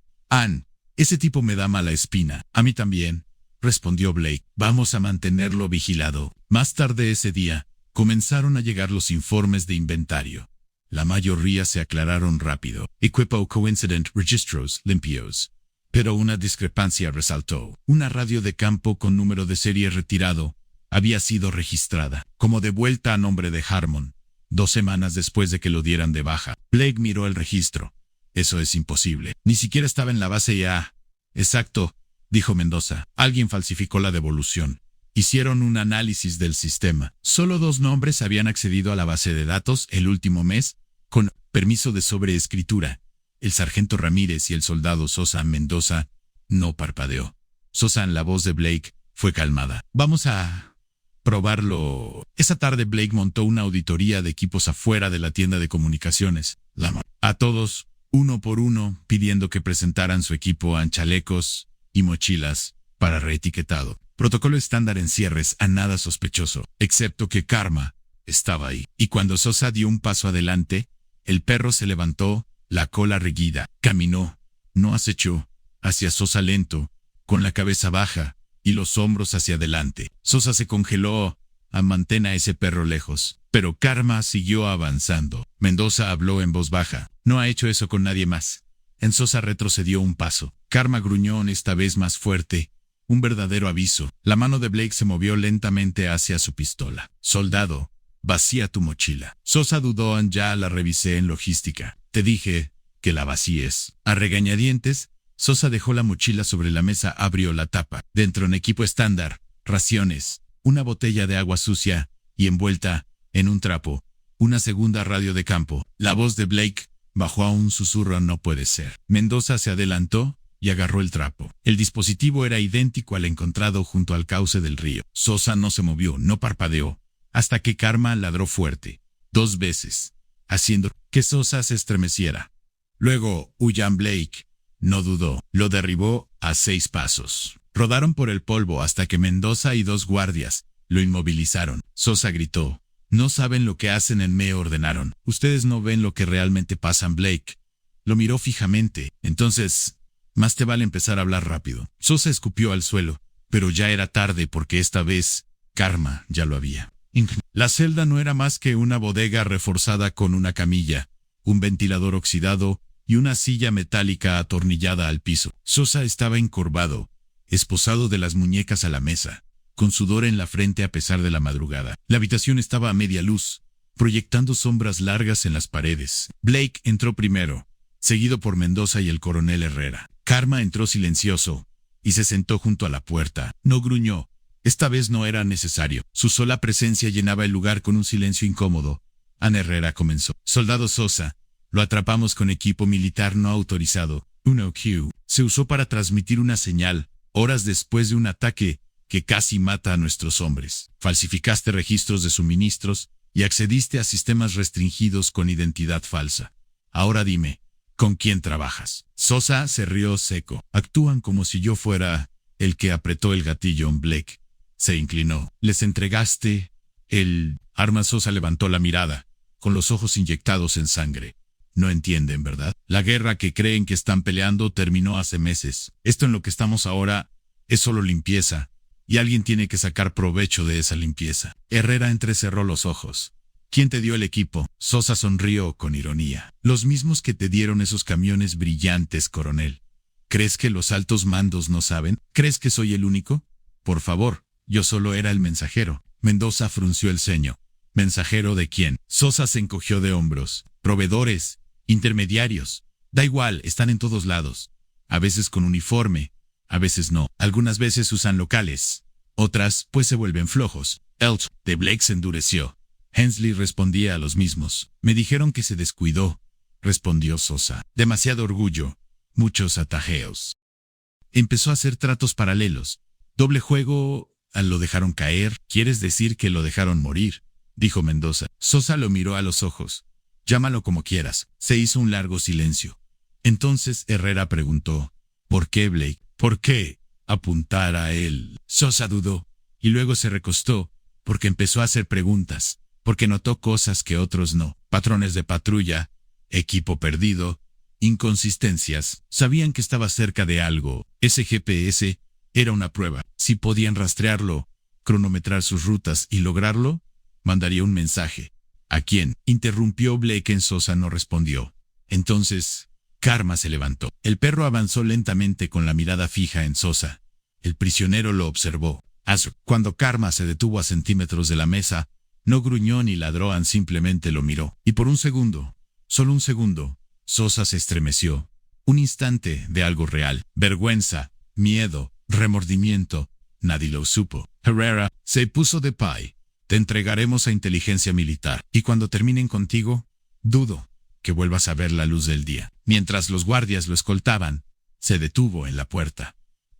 Ese tipo me da mala espina. A mí también, respondió Blake. Vamos a mantenerlo vigilado. Más tarde ese día, comenzaron a llegar los informes de inventario. La mayoría se aclararon rápido. Equipo coincident registros limpios. Pero una discrepancia resaltó. Una radio de campo con número de serie retirado había sido registrada como de vuelta a nombre de Harmon, 2 semanas después de que lo dieran de baja. Blake miró el registro. Eso es imposible. Ni siquiera estaba en la base ya. Exacto, dijo Mendoza. Alguien falsificó la devolución. Hicieron un análisis del sistema. Solo 2 nombres habían accedido a la base de datos el último mes, con permiso de sobreescritura. El sargento Ramírez y el soldado Sosa. Mendoza no parpadeó. Sosa, la voz de Blake, fue calmada. Vamos a probarlo. Esa tarde Blake montó una auditoría de equipos afuera de la tienda de comunicaciones. A todos uno por uno, pidiendo que presentaran su equipo en chalecos y mochilas para reetiquetado. Protocolo estándar en cierres, a nada sospechoso, excepto que Karma estaba ahí. Y cuando Sosa dio un paso adelante, el perro se levantó, la cola erguida, caminó, no acechó, hacia Sosa lento, con la cabeza baja y los hombros hacia adelante. Sosa se congeló, mantén a ese perro lejos. Pero Karma siguió avanzando. Mendoza habló en voz baja. No ha hecho eso con nadie más. En Sosa retrocedió un paso. Karma gruñó esta vez más fuerte. Un verdadero aviso. La mano de Blake se movió lentamente hacia su pistola. Soldado, vacía tu mochila. Sosa dudó, ya la revisé en logística. Te dije que la vacíes. A regañadientes, Sosa dejó la mochila sobre la mesa, abrió la tapa. Dentro, en equipo estándar, raciones, una botella de agua sucia y envuelta en un trapo, una segunda radio de campo. La voz de Blake bajó a un susurro. No puede ser. Mendoza se adelantó y agarró el trapo. El dispositivo era idéntico al encontrado junto al cauce del río. Sosa no se movió, no parpadeó, hasta que Karma ladró fuerte, 2 veces, haciendo que Sosa se estremeciera. Luego, William Blake no dudó, lo derribó a 6 pasos. Rodaron por el polvo hasta que Mendoza y 2 guardias lo inmovilizaron. Sosa gritó. No saben lo que hacen, me ordenaron. Ustedes no ven lo que realmente pasa. Blake lo miró fijamente. Entonces, más te vale empezar a hablar rápido. Sosa escupió al suelo, pero ya era tarde porque esta vez Karma ya lo había. La celda no era más que una bodega reforzada con una camilla, un ventilador oxidado y una silla metálica atornillada al piso. Sosa estaba encorvado, esposado de las muñecas a la mesa, con sudor en la frente a pesar de la madrugada. La habitación estaba a media luz, proyectando sombras largas en las paredes. Blake entró primero, seguido por Mendoza y el coronel Herrera. Karma entró silencioso y se sentó junto a la puerta. No gruñó. Esta vez no era necesario. Su sola presencia llenaba el lugar con un silencio incómodo. Ana Herrera comenzó. Soldado Sosa, lo atrapamos con equipo militar no autorizado. 1Q. Se usó para transmitir una señal, horas después de un ataque que casi mata a nuestros hombres. Falsificaste registros de suministros y accediste a sistemas restringidos con identidad falsa. Ahora dime, ¿con quién trabajas? Sosa se rió seco. Actúan como si yo fuera el que apretó el gatillo. Blake se inclinó. ¿Les entregaste el arma? Sosa levantó la mirada, con los ojos inyectados en sangre. No entienden, ¿verdad? La guerra que creen que están peleando terminó hace meses. Esto en lo que estamos ahora es solo limpieza, y alguien tiene que sacar provecho de esa limpieza. Herrera entrecerró los ojos. ¿Quién te dio el equipo? Sosa sonrió con ironía. Los mismos que te dieron esos camiones brillantes, coronel. ¿Crees que los altos mandos no saben? ¿Crees que soy el único? Por favor, yo solo era el mensajero. Mendoza frunció el ceño. ¿Mensajero de quién? Sosa se encogió de hombros. Proveedores, intermediarios. Da igual, están en todos lados. A veces con uniforme, a veces no. Algunas veces usan locales. Otras, pues se vuelven flojos. Elch de Blake se endureció. Hensley respondía a los mismos. Me dijeron que se descuidó, respondió Sosa. Demasiado orgullo, muchos atajeos. Empezó a hacer tratos paralelos. Doble juego, lo dejaron caer. ¿Quieres decir que lo dejaron morir?, dijo Mendoza. Sosa lo miró a los ojos. Llámalo como quieras. Se hizo un largo silencio. Entonces Herrera preguntó, ¿por qué Blake? ¿Por qué apuntar a él? Sosa dudó, y luego se recostó, porque empezó a hacer preguntas, porque notó cosas que otros no. Patrones de patrulla, equipo perdido, inconsistencias. Sabían que estaba cerca de algo. Ese GPS era una prueba. Si podían rastrearlo, cronometrar sus rutas y lograrlo, mandaría un mensaje. ¿A quién? Interrumpió Blake. Sosa no respondió. Entonces, Karma se levantó. El perro avanzó lentamente con la mirada fija en Sosa. El prisionero lo observó. Cuando Karma se detuvo a centímetros de la mesa, no gruñó ni ladró, simplemente lo miró. Y por un segundo, solo un segundo, Sosa se estremeció. Un instante de algo real. Vergüenza, miedo, remordimiento. Nadie lo supo. Herrera se puso de pie. Te entregaremos a inteligencia militar. Y cuando terminen contigo, dudo que vuelvas a ver la luz del día. Mientras los guardias lo escoltaban, se detuvo en la puerta.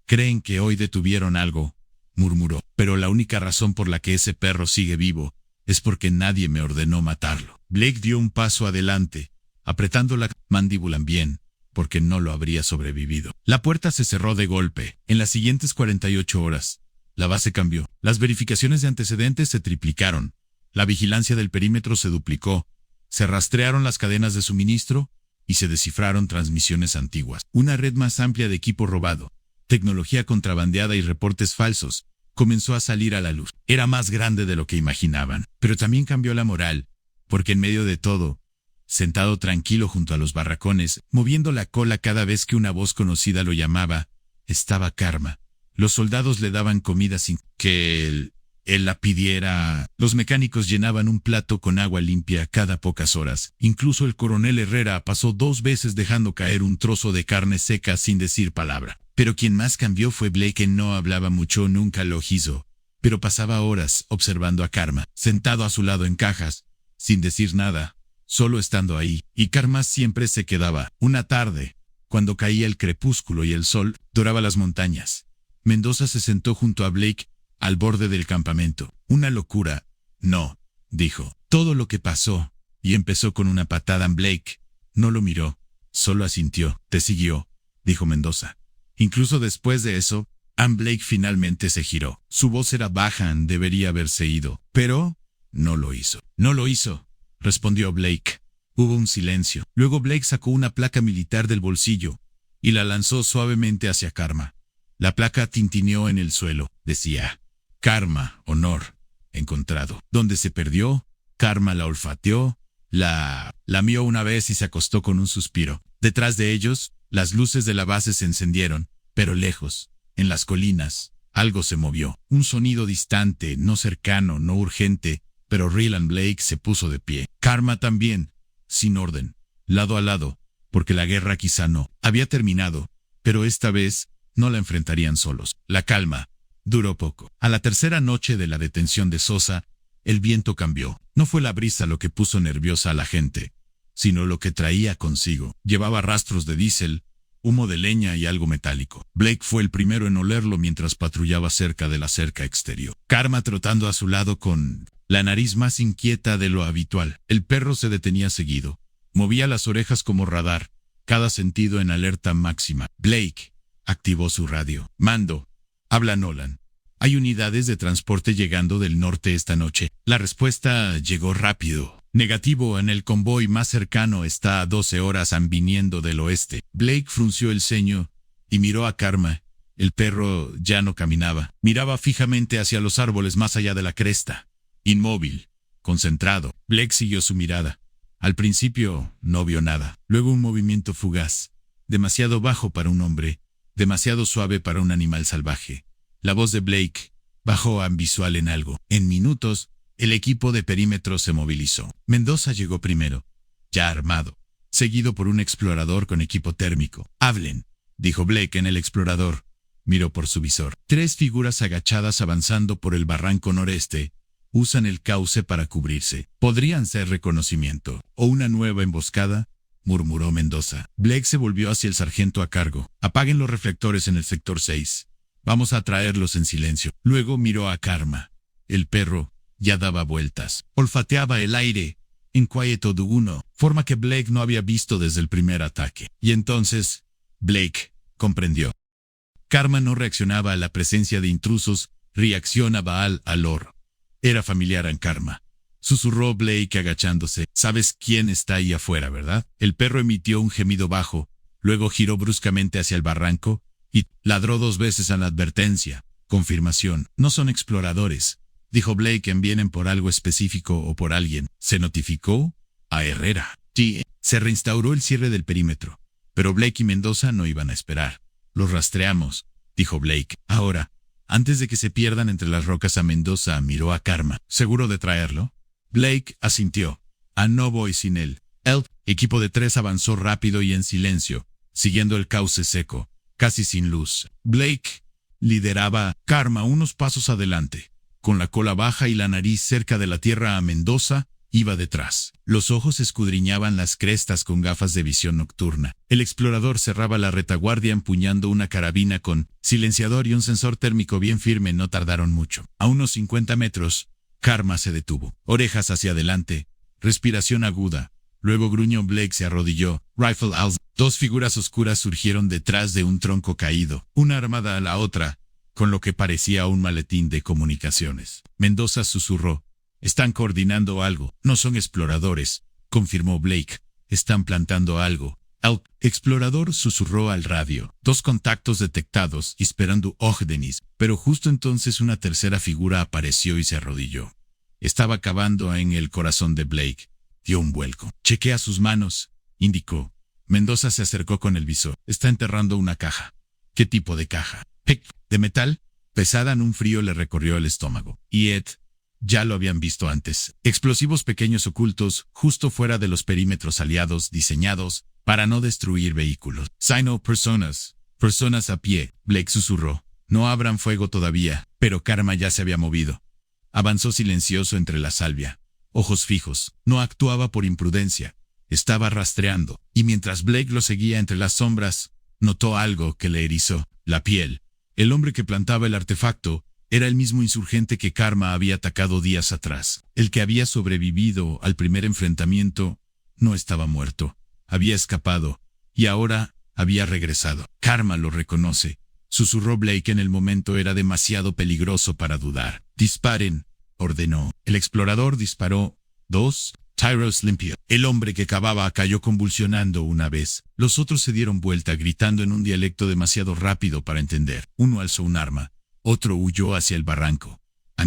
Creen que hoy detuvieron algo, murmuró. Pero la única razón por la que ese perro sigue vivo es porque nadie me ordenó matarlo. Blake dio un paso adelante, apretando la mandíbula bien, porque no lo habría sobrevivido. La puerta se cerró de golpe. En las siguientes 48 horas, la base cambió. Las verificaciones de antecedentes se triplicaron. La vigilancia del perímetro se duplicó. Se rastrearon las cadenas de suministro y se descifraron transmisiones antiguas. Una red más amplia de equipo robado, tecnología contrabandeada y reportes falsos comenzó a salir a la luz. Era más grande de lo que imaginaban, pero también cambió la moral, porque en medio de todo, sentado tranquilo junto a los barracones, moviendo la cola cada vez que una voz conocida lo llamaba, estaba Karma. Los soldados le daban comida sin que él la pidiera. Los mecánicos llenaban un plato con agua limpia cada pocas horas. Incluso el coronel Herrera pasó 2 veces dejando caer un trozo de carne seca sin decir palabra. Pero quien más cambió fue Blake, que no hablaba mucho, nunca lo hizo, pero pasaba horas observando a Karma, sentado a su lado en cajas, sin decir nada, solo estando ahí, y Karma siempre se quedaba. Una tarde, cuando caía el crepúsculo y el sol doraba las montañas, Mendoza se sentó junto a Blake, al borde del campamento. Una locura. No, dijo. Todo lo que pasó, y empezó con una patada en Blake. No lo miró, solo asintió. Te siguió, dijo Mendoza. Incluso después de eso, Ann Blake finalmente se giró. Su voz era baja, debería haberse ido, pero no lo hizo. No lo hizo, respondió Blake. Hubo un silencio. Luego Blake sacó una placa militar del bolsillo y la lanzó suavemente hacia Karma. La placa tintineó en el suelo. Decía, Karma, honor, encontrado. Donde se perdió, Karma la olfateó, la lamió una vez y se acostó con un suspiro. Detrás de ellos, las luces de la base se encendieron, pero lejos, en las colinas, algo se movió. Un sonido distante, no cercano, no urgente, pero Ryland Blake se puso de pie. Karma también, sin orden, lado a lado, porque la guerra quizá no había terminado, pero esta vez no la enfrentarían solos. La calma duró poco. A la tercera noche de la detención de Sosa, el viento cambió. No fue la brisa lo que puso nerviosa a la gente, sino lo que traía consigo. Llevaba rastros de diésel, humo de leña y algo metálico. Blake fue el primero en olerlo mientras patrullaba cerca de la cerca exterior. Karma trotando a su lado con la nariz más inquieta de lo habitual. El perro se detenía seguido. Movía las orejas como radar, cada sentido en alerta máxima. Blake activó su radio. Mando, habla Nolan. Hay unidades de transporte llegando del norte esta noche. La respuesta llegó rápido. Negativo, en el convoy más cercano está a 12 horas viniendo del oeste. Blake frunció el ceño y miró a Karma. El perro ya no caminaba. Miraba fijamente hacia los árboles más allá de la cresta. Inmóvil, concentrado. Blake siguió su mirada. Al principio no vio nada. Luego un movimiento fugaz. Demasiado bajo para un hombre. Demasiado suave para un animal salvaje. La voz de Blake bajó visual en algo. En minutos, el equipo de perímetro se movilizó. Mendoza llegó primero, ya armado, seguido por un explorador con equipo térmico. Hablen, dijo Blake en el explorador. Miró por su visor. 3 figuras agachadas avanzando por el barranco noreste. Usan el cauce para cubrirse. Podrían ser reconocimiento o una nueva emboscada, murmuró Mendoza. Blake se volvió hacia el sargento a cargo. Apaguen los reflectores en el sector 6. Vamos a traerlos en silencio. Luego miró a Karma. El perro ya daba vueltas. Olfateaba el aire, inquieto de uno, forma que Blake no había visto desde el primer ataque. Y entonces, Blake comprendió. Karma no reaccionaba a la presencia de intrusos, reaccionaba al alor. Era familiar a Karma. Susurró Blake agachándose. ¿Sabes quién está ahí afuera, verdad? El perro emitió un gemido bajo, luego giró bruscamente hacia el barranco y ladró 2 veces a la advertencia. Confirmación. No son exploradores, dijo Blake, vienen por algo específico o por alguien. Se notificó a Herrera. Sí, se reinstauró el cierre del perímetro, pero Blake y Mendoza no iban a esperar. Los rastreamos, dijo Blake. Ahora, antes de que se pierdan entre las rocas. A Mendoza miró a Karma. ¿Seguro de traerlo? Blake asintió. No voy sin él. El equipo de 3 avanzó rápido y en silencio, siguiendo el cauce seco, casi sin luz. Blake lideraba. Karma unos pasos adelante, con la cola baja y la nariz cerca de la tierra. A Mendoza iba detrás. Los ojos escudriñaban las crestas con gafas de visión nocturna. El explorador cerraba la retaguardia empuñando una carabina con silenciador y un sensor térmico bien firme. No tardaron mucho. A unos 50 metros, Karma se detuvo. Orejas hacia adelante, respiración aguda, Luego gruñó Blake, se arrodilló. Rifle out. Dos figuras oscuras surgieron detrás de un tronco caído, una armada a la otra, con lo que parecía un maletín de comunicaciones. Mendoza susurró. Están coordinando algo. No son exploradores, confirmó Blake. Están plantando algo. El explorador susurró al radio. 2 contactos detectados, esperando órdenes, pero justo entonces una tercera figura apareció y se arrodilló. Estaba cavando en el corazón de Blake. Dio un vuelco. Chequea sus manos, indicó. Mendoza se acercó con el visor. Está enterrando una caja. ¿Qué tipo de caja? ¿De metal? Pesada. Un frío le recorrió el estómago. Y Ed, ya lo habían visto antes. Explosivos pequeños ocultos, justo fuera de los perímetros aliados, diseñados para no destruir vehículos. Sino personas. Personas a pie. Blake susurró. No abran fuego todavía, pero Karma ya se había movido. Avanzó silencioso entre la salvia. Ojos fijos. No actuaba por imprudencia. Estaba rastreando, y mientras Blake lo seguía entre las sombras, notó algo que le erizó la piel. El hombre que plantaba el artefacto era el mismo insurgente que Karma había atacado días atrás. El que había sobrevivido al primer enfrentamiento no estaba muerto. Había escapado, y ahora había regresado. Karma lo reconoce, susurró Blake. En el momento era demasiado peligroso para dudar. Disparen, ordenó. El explorador disparó. 2. Tyros limpio. El hombre que cavaba cayó convulsionando una vez. Los otros se dieron vuelta gritando en un dialecto demasiado rápido para entender. Uno alzó un arma. Otro huyó hacia el barranco.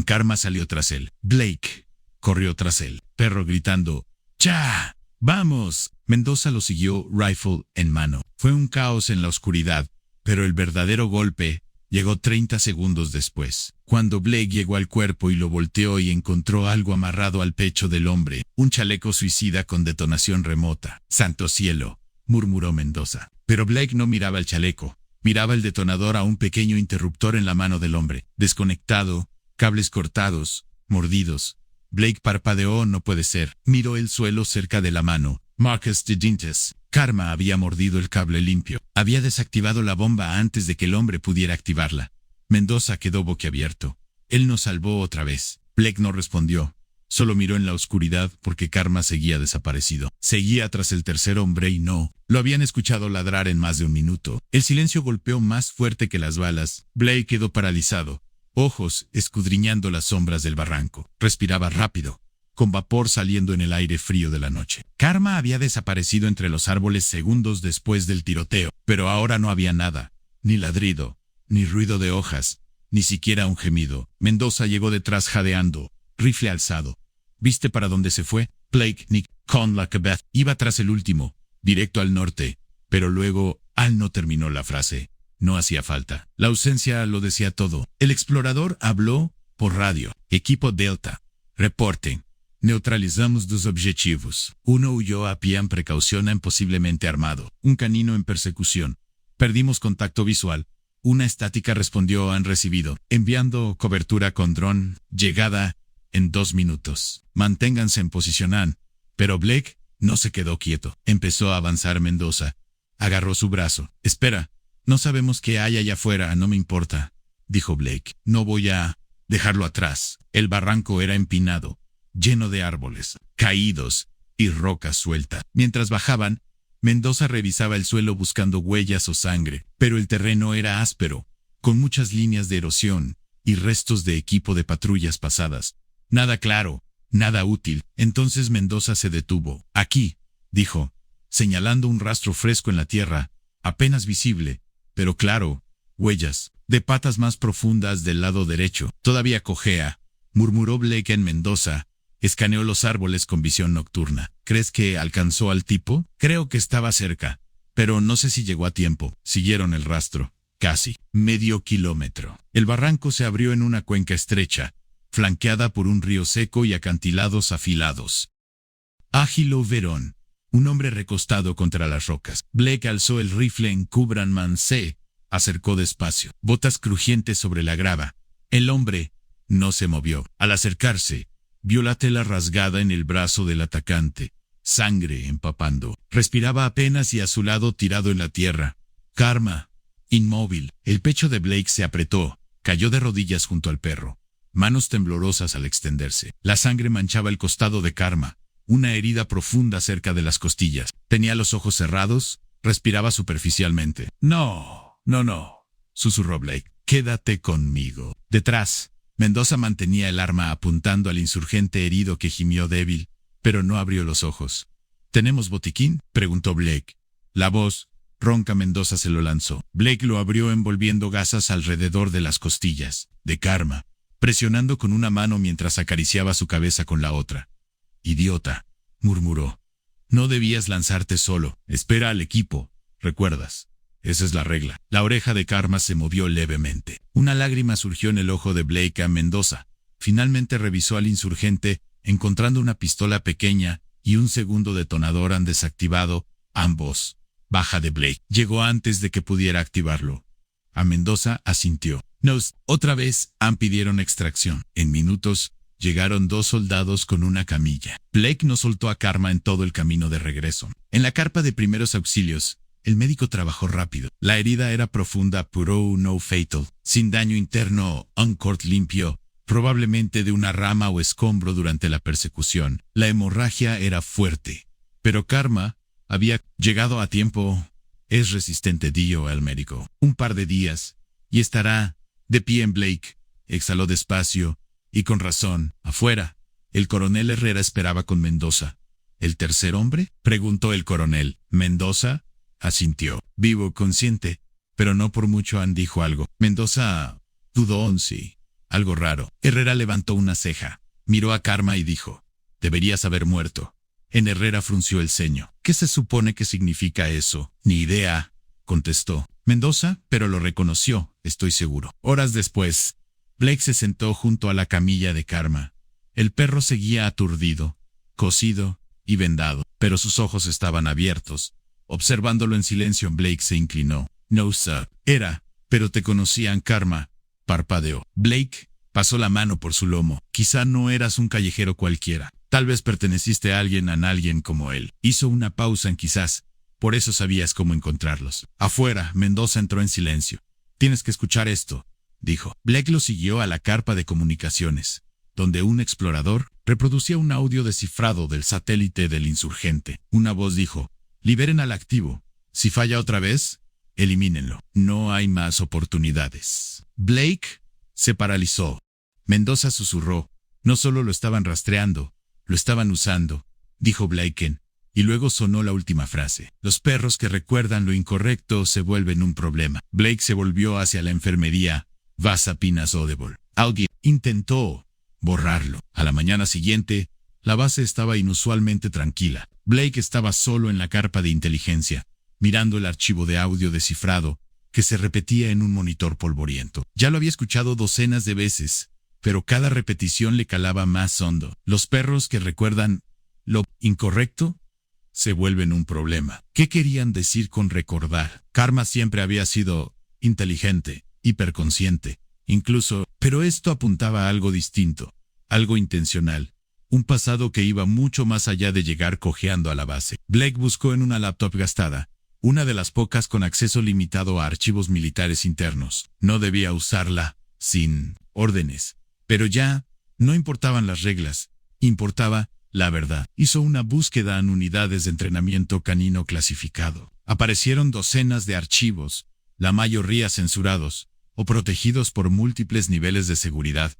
Karma salió tras él. Blake corrió tras él. Perro gritando. ¡Ya! ¡Vamos! Mendoza lo siguió, rifle en mano. Fue un caos en la oscuridad, pero el verdadero golpe llegó 30 segundos después, cuando Blake llegó al cuerpo y lo volteó y encontró algo amarrado al pecho del hombre, un chaleco suicida con detonación remota. ¡Santo cielo!, murmuró Mendoza. Pero Blake no miraba el chaleco, miraba el detonador, a un pequeño interruptor en la mano del hombre, desconectado, cables cortados, mordidos. Blake parpadeó. No puede ser. Miró el suelo cerca de la mano. Marcus de dientes. Karma había mordido el cable limpio. Había desactivado la bomba antes de que el hombre pudiera activarla. Mendoza quedó boquiabierto. Él nos salvó otra vez. Blake no respondió. Solo miró en la oscuridad porque Karma seguía desaparecido. Seguía tras el tercer hombre y no lo habían escuchado ladrar en más de un minuto. El silencio golpeó más fuerte que las balas. Blake quedó paralizado, ojos escudriñando las sombras del barranco. Respiraba rápido, con vapor saliendo en el aire frío de la noche. Karma había desaparecido entre los árboles segundos después del tiroteo, pero ahora no había nada, ni ladrido, ni ruido de hojas, ni siquiera un gemido. Mendoza llegó detrás jadeando, rifle alzado. ¿Viste para dónde se fue? Blake Nick con la cabeza. Iba tras el último, directo al norte, pero luego Al no terminó la frase. No hacía falta. La ausencia lo decía todo. El explorador habló por radio. Equipo Delta. Reporten. Neutralizamos 2 objetivos. Uno huyó a pie en precaución, posiblemente armado. Un canino en persecución. Perdimos contacto visual. Una estática respondió. Han recibido. Enviando cobertura con dron. Llegada en 2 minutos. Manténganse en posición. Pero Blake no se quedó quieto. Empezó a avanzar. Mendoza agarró su brazo. Espera. No sabemos qué hay allá afuera. No me importa, dijo Blake. No voy a dejarlo atrás. El barranco era empinado, lleno de árboles caídos y rocas sueltas. Mientras bajaban, Mendoza revisaba el suelo buscando huellas o sangre, pero el terreno era áspero, con muchas líneas de erosión y restos de equipo de patrullas pasadas. Nada claro, nada útil. Entonces Mendoza se detuvo. Aquí, dijo, señalando un rastro fresco en la tierra, apenas visible, pero claro, huellas de patas más profundas del lado derecho. Todavía cojea, murmuró Blake. En Mendoza escaneó los árboles con visión nocturna. ¿Crees que alcanzó al tipo? Creo que estaba cerca, pero no sé si llegó a tiempo. Siguieron el rastro. Casi medio kilómetro. El barranco se abrió en una cuenca estrecha, flanqueada por un río seco y acantilados afilados. Ágilo Verón. Un hombre recostado contra las rocas. Blake alzó el rifle en Kubranman. Se acercó despacio. Botas crujientes sobre la grava. El hombre no se movió. Al acercarse, vio la tela rasgada en el brazo del atacante. Sangre empapando. Respiraba apenas y a su lado, tirado en la tierra, Karma, inmóvil. El pecho de Blake se apretó. Cayó de rodillas junto al perro, manos temblorosas al extenderse. La sangre manchaba el costado de Karma. una herida profunda cerca de las costillas. Tenía los ojos cerrados, respiraba superficialmente. No, susurró Blake. Quédate conmigo. Detrás, Mendoza mantenía el arma apuntando al insurgente herido que gimió débil, pero no abrió los ojos. ¿Tenemos botiquín?, preguntó Blake. La voz ronca Mendoza se lo lanzó. Blake lo abrió envolviendo gasas alrededor de las costillas de Karma, presionando con una mano mientras acariciaba su cabeza con la otra. Idiota, murmuró. No debías lanzarte solo. Espera al equipo, ¿recuerdas? Esa es la regla. La oreja de Karma se movió levemente. Una lágrima surgió en el ojo de Blake a Mendoza. Finalmente revisó al insurgente, encontrando una pistola pequeña y un segundo detonador han desactivado, ambos. Baja de Blake. Llegó antes de que pudiera activarlo. A Mendoza asintió. Otra vez, pidieron extracción. En minutos, llegaron 2 soldados con una camilla. Blake no soltó a Karma en todo el camino de regreso. En la carpa de primeros auxilios, el médico trabajó rápido. La herida era profunda, pero no fatal. Sin daño interno, un corte limpio, probablemente de una rama o escombro durante la persecución. La hemorragia era fuerte, pero Karma había llegado a tiempo. Es resistente, dijo el médico. Un par de días, y estará de pie en Blake. Exhaló despacio, y con razón. Afuera, el coronel Herrera esperaba con Mendoza. ¿El tercer hombre?, preguntó el coronel. Mendoza asintió. Vivo, consciente, pero no por mucho, dijo algo. Mendoza dudó. Sí, algo raro. Herrera levantó una ceja, miró a Karma y dijo, deberías haber muerto. En Herrera frunció el ceño. ¿Qué se supone que significa eso? Ni idea, contestó Mendoza, pero lo reconoció, estoy seguro. Horas después, Blake se sentó junto a la camilla de Karma. El perro seguía aturdido, cosido y vendado, pero sus ojos estaban abiertos. Observándolo en silencio, Blake se inclinó. No, sir. Pero te conocían, Karma, parpadeó. Blake pasó la mano por su lomo. Quizá no eras un callejero cualquiera. Tal vez perteneciste a alguien como él. Hizo una pausa en quizás. Por eso sabías cómo encontrarlos. Afuera, Mendoza entró en silencio. Tienes que escuchar esto, dijo. Blake lo siguió a la carpa de comunicaciones, donde un explorador reproducía un audio descifrado del satélite del insurgente. Una voz dijo, liberen al activo. Si falla otra vez, elimínenlo. No hay más oportunidades. Blake se paralizó. Mendoza susurró. No solo lo estaban rastreando, lo estaban usando, dijo Blake, y luego sonó la última frase. Los perros que recuerdan lo incorrecto se vuelven un problema. Blake se volvió hacia la enfermería. Vasa Pinas Audible. Alguien intentó borrarlo. A la mañana siguiente, la base estaba inusualmente tranquila. Blake estaba solo en la carpa de inteligencia, mirando el archivo de audio descifrado que se repetía en un monitor polvoriento. Ya lo había escuchado docenas de veces, pero cada repetición le calaba más hondo. Los perros que recuerdan lo incorrecto se vuelven un problema. ¿Qué querían decir con recordar? Karma siempre había sido inteligente, hiperconsciente, incluso, pero esto apuntaba a algo distinto, algo intencional. Un pasado que iba mucho más allá de llegar cojeando a la base. Blake buscó en una laptop gastada, una de las pocas con acceso limitado a archivos militares internos. No debía usarla sin órdenes. Pero ya no importaban las reglas, importaba la verdad. Hizo una búsqueda en unidades de entrenamiento canino clasificado. Aparecieron docenas de archivos, la mayoría censurados o protegidos por múltiples niveles de seguridad.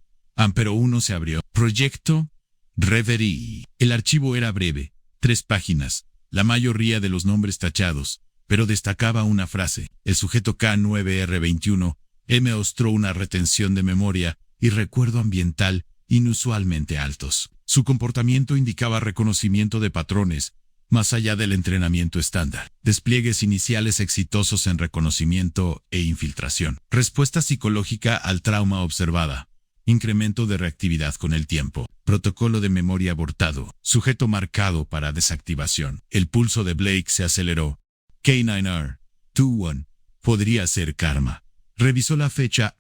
Pero uno se abrió. Proyecto Reverie. El archivo era breve, 3 páginas, la mayoría de los nombres tachados, pero destacaba una frase. El sujeto K9R21 mostró una retención de memoria y recuerdo ambiental inusualmente altos. Su comportamiento indicaba reconocimiento de patrones, más allá del entrenamiento estándar. Despliegues iniciales exitosos en reconocimiento e infiltración. Respuesta psicológica al trauma observada. Incremento de reactividad con el tiempo. Protocolo de memoria abortado. Sujeto marcado para desactivación. El pulso de Blake se aceleró. K9R21. Podría ser Karma. Revisó la fecha.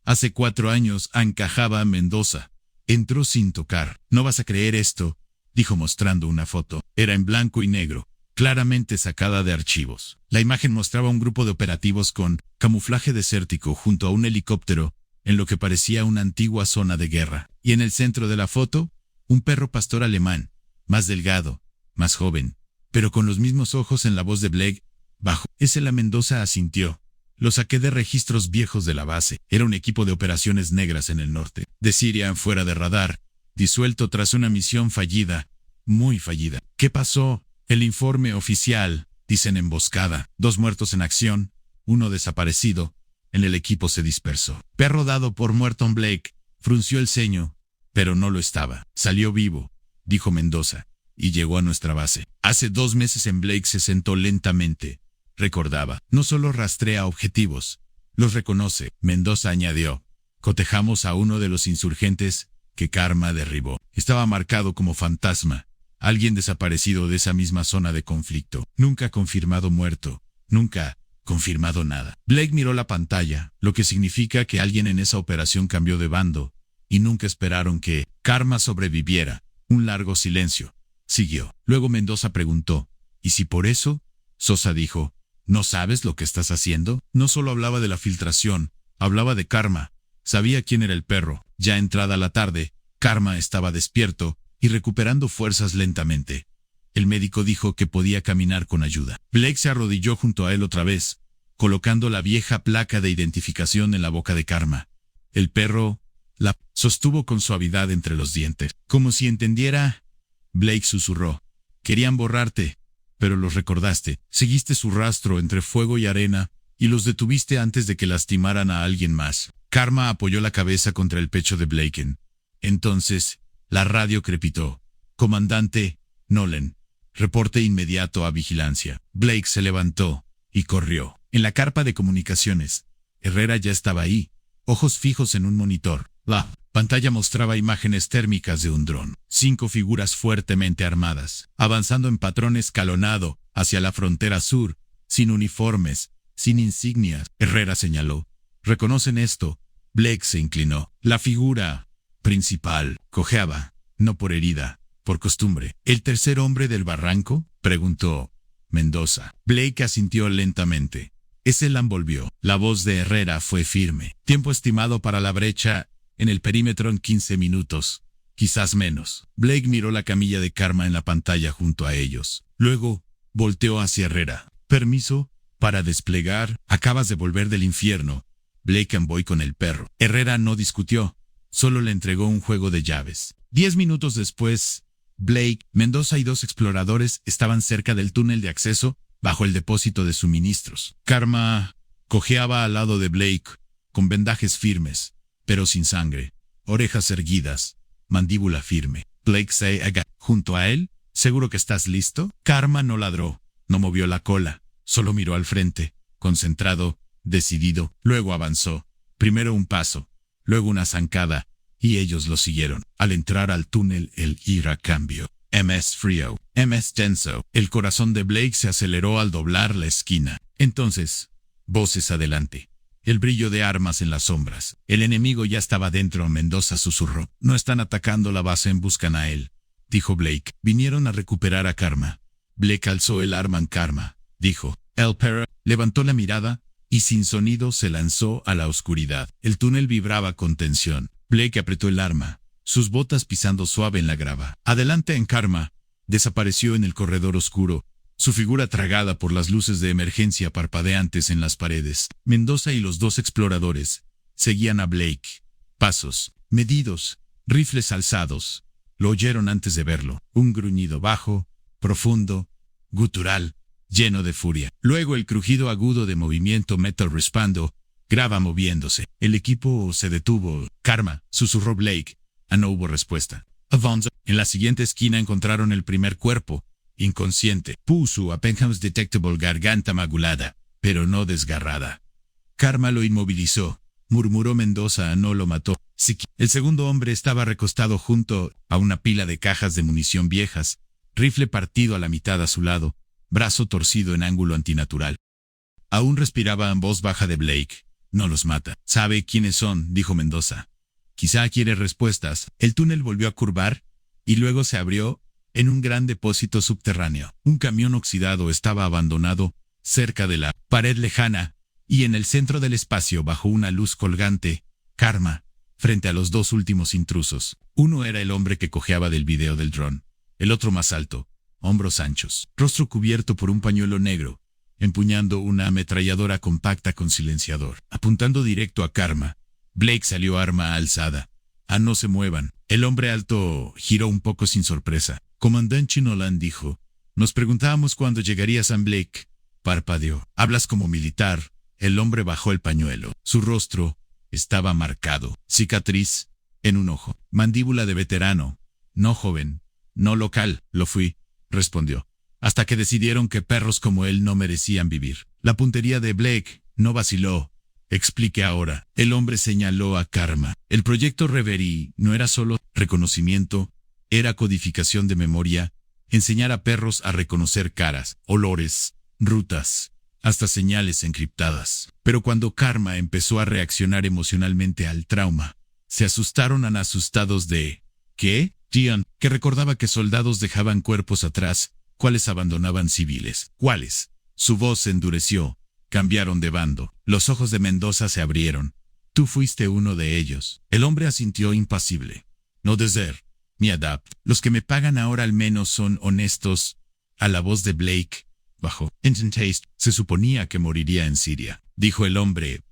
Hace 4 años encajaba a Mendoza. Entró sin tocar. No vas a creer esto, dijo mostrando una foto. Era en blanco y negro, claramente sacada de archivos. La imagen mostraba un grupo de operativos con camuflaje desértico junto a un helicóptero, en lo que parecía una antigua zona de guerra. Y en el centro de la foto, un perro pastor alemán, más delgado, más joven, pero con los mismos ojos. En la voz de Blake bajó. Ese la Mendoza asintió. Lo saqué de registros viejos de la base. Era un equipo de operaciones negras en el norte de Siria, fuera de radar, disuelto tras una misión fallida, muy fallida. ¿Qué pasó? El informe oficial, dicen emboscada, 2 muertos en acción, 1 desaparecido. En el equipo se dispersó. Perro dado por muerto. Blake frunció el ceño, pero no lo estaba. Salió vivo, dijo Mendoza, y llegó a nuestra base. Hace 2 meses. En Blake se sentó lentamente. Recordaba, no solo rastrea objetivos, los reconoce. Mendoza añadió, cotejamos a uno de los insurgentes que Karma derribó. Estaba marcado como fantasma, alguien desaparecido de esa misma zona de conflicto. Nunca confirmado muerto, nunca confirmado nada. Blake miró la pantalla, lo que significa que alguien en esa operación cambió de bando, y nunca esperaron que Karma sobreviviera. Un largo silencio. Siguió. Luego Mendoza preguntó, ¿y si por eso? Sosa dijo, ¿no sabes lo que estás haciendo? No solo hablaba de la filtración, hablaba de Karma. Sabía quién era el perro. Ya entrada la tarde, Karma estaba despierto y recuperando fuerzas lentamente. El médico dijo que podía caminar con ayuda. Blake se arrodilló junto a él otra vez, colocando la vieja placa de identificación en la boca de Karma. El perro la sostuvo con suavidad entre los dientes, como si entendiera. Blake susurró, querían borrarte, pero los recordaste. Seguiste su rastro entre fuego y arena, y los detuviste antes de que lastimaran a alguien más. Karma apoyó la cabeza contra el pecho de Blake. Entonces, la radio crepitó. Comandante Nolan, reporte inmediato a vigilancia. Blake se levantó y corrió. En la carpa de comunicaciones, Herrera ya estaba ahí, ojos fijos en un monitor. La pantalla mostraba imágenes térmicas de un dron. 5 figuras fuertemente armadas, avanzando en patrón escalonado hacia la frontera sur, sin uniformes, sin insignias. Herrera señaló, ¿reconocen esto? Blake se inclinó. La figura principal cojeaba, no por herida, por costumbre. ¿El tercer hombre del barranco?, preguntó Mendoza. Blake asintió lentamente. Ese la envolvió. La voz de Herrera fue firme. Tiempo estimado para la brecha en el perímetro en 15 minutos, quizás menos. Blake miró la camilla de Karma en la pantalla junto a ellos. Luego, volteó hacia Herrera. ¿Permiso para desplegar? Acabas de volver del infierno. Blake voy con el perro. Herrera no discutió, solo le entregó un juego de llaves. 10 minutos después, Blake, Mendoza y 2 exploradores estaban cerca del túnel de acceso bajo el depósito de suministros. Karma cojeaba al lado de Blake, con vendajes firmes, pero sin sangre, orejas erguidas, mandíbula firme. Blake se agachó junto a él. ¿Seguro que estás listo? Karma no ladró, no movió la cola, solo miró al frente, concentrado, decidido. Luego avanzó, primero un paso, luego una zancada, y ellos lo siguieron. Al entrar al túnel, el ira cambió. MS frío, MS tenso. El corazón de Blake se aceleró al doblar la esquina. Entonces, voces adelante. El brillo de armas en las sombras. El enemigo ya estaba dentro. Mendoza susurró. No están atacando la base, buscan a él, dijo Blake. Vinieron a recuperar a Karma. Blake alzó el arma en Karma, dijo. El perro levantó la mirada y sin sonido se lanzó a la oscuridad. El túnel vibraba con tensión. Blake apretó el arma, sus botas pisando suave en la grava. Adelante en Karma. Desapareció en el corredor oscuro, su figura tragada por las luces de emergencia parpadeantes en las paredes. Mendoza y los 2 exploradores seguían a Blake. Pasos, medidos, rifles alzados. Lo oyeron antes de verlo. Un gruñido bajo, profundo, gutural, lleno de furia. Luego el crujido agudo de movimiento metal raspando, grava moviéndose. El equipo se detuvo. Karma, susurró Blake. No hubo respuesta. Avanza. En la siguiente esquina encontraron el primer cuerpo, inconsciente. Puso a Penham's detectable garganta magulada, pero no desgarrada. Karma lo inmovilizó, murmuró Mendoza. No lo mató. El segundo hombre estaba recostado junto a una pila de cajas de munición viejas, rifle partido a la mitad a su lado, brazo torcido en ángulo antinatural. Aún respiraba en voz baja de Blake. No los mata. ¿Sabe quiénes son?, dijo Mendoza. Quizá quiere respuestas. El túnel volvió a curvar, y luego se abrió en un gran depósito subterráneo. Un camión oxidado estaba abandonado cerca de la pared lejana, y en el centro del espacio, bajo una luz colgante, Karma, frente a los 2 últimos intrusos. Uno era el hombre que cojeaba del video del dron. el otro más alto, hombros anchos, rostro cubierto por un pañuelo negro, empuñando una ametralladora compacta con silenciador, apuntando directo a Karma. Blake salió arma alzada. No se muevan. El hombre alto giró un poco sin sorpresa. Comandante Nolan dijo, nos preguntábamos cuándo llegaría Sam Blake. Parpadeó. Hablas como militar. El hombre bajó el pañuelo. Su rostro estaba marcado. Cicatriz en un ojo. Mandíbula de veterano. No joven. No local. Lo fui, respondió. Hasta que decidieron que perros como él no merecían vivir. La puntería de Blake no vaciló. Explique ahora. El hombre señaló a Karma. El proyecto Reverie no era solo reconocimiento, era codificación de memoria, enseñar a perros a reconocer caras, olores, rutas, hasta señales encriptadas. Pero cuando Karma empezó a reaccionar emocionalmente al trauma, se asustaron asustados de... ¿Qué? Gian, que recordaba que soldados dejaban cuerpos atrás, cuales abandonaban civiles. ¿Cuáles? Su voz se endureció. Cambiaron de bando. Los ojos de Mendoza se abrieron. Tú fuiste uno de ellos. El hombre asintió impasible. No deser, mi adapt. Los que me pagan ahora al menos son honestos. A la voz de Blake bajó. Se suponía que moriría en Siria. Dijo el hombre.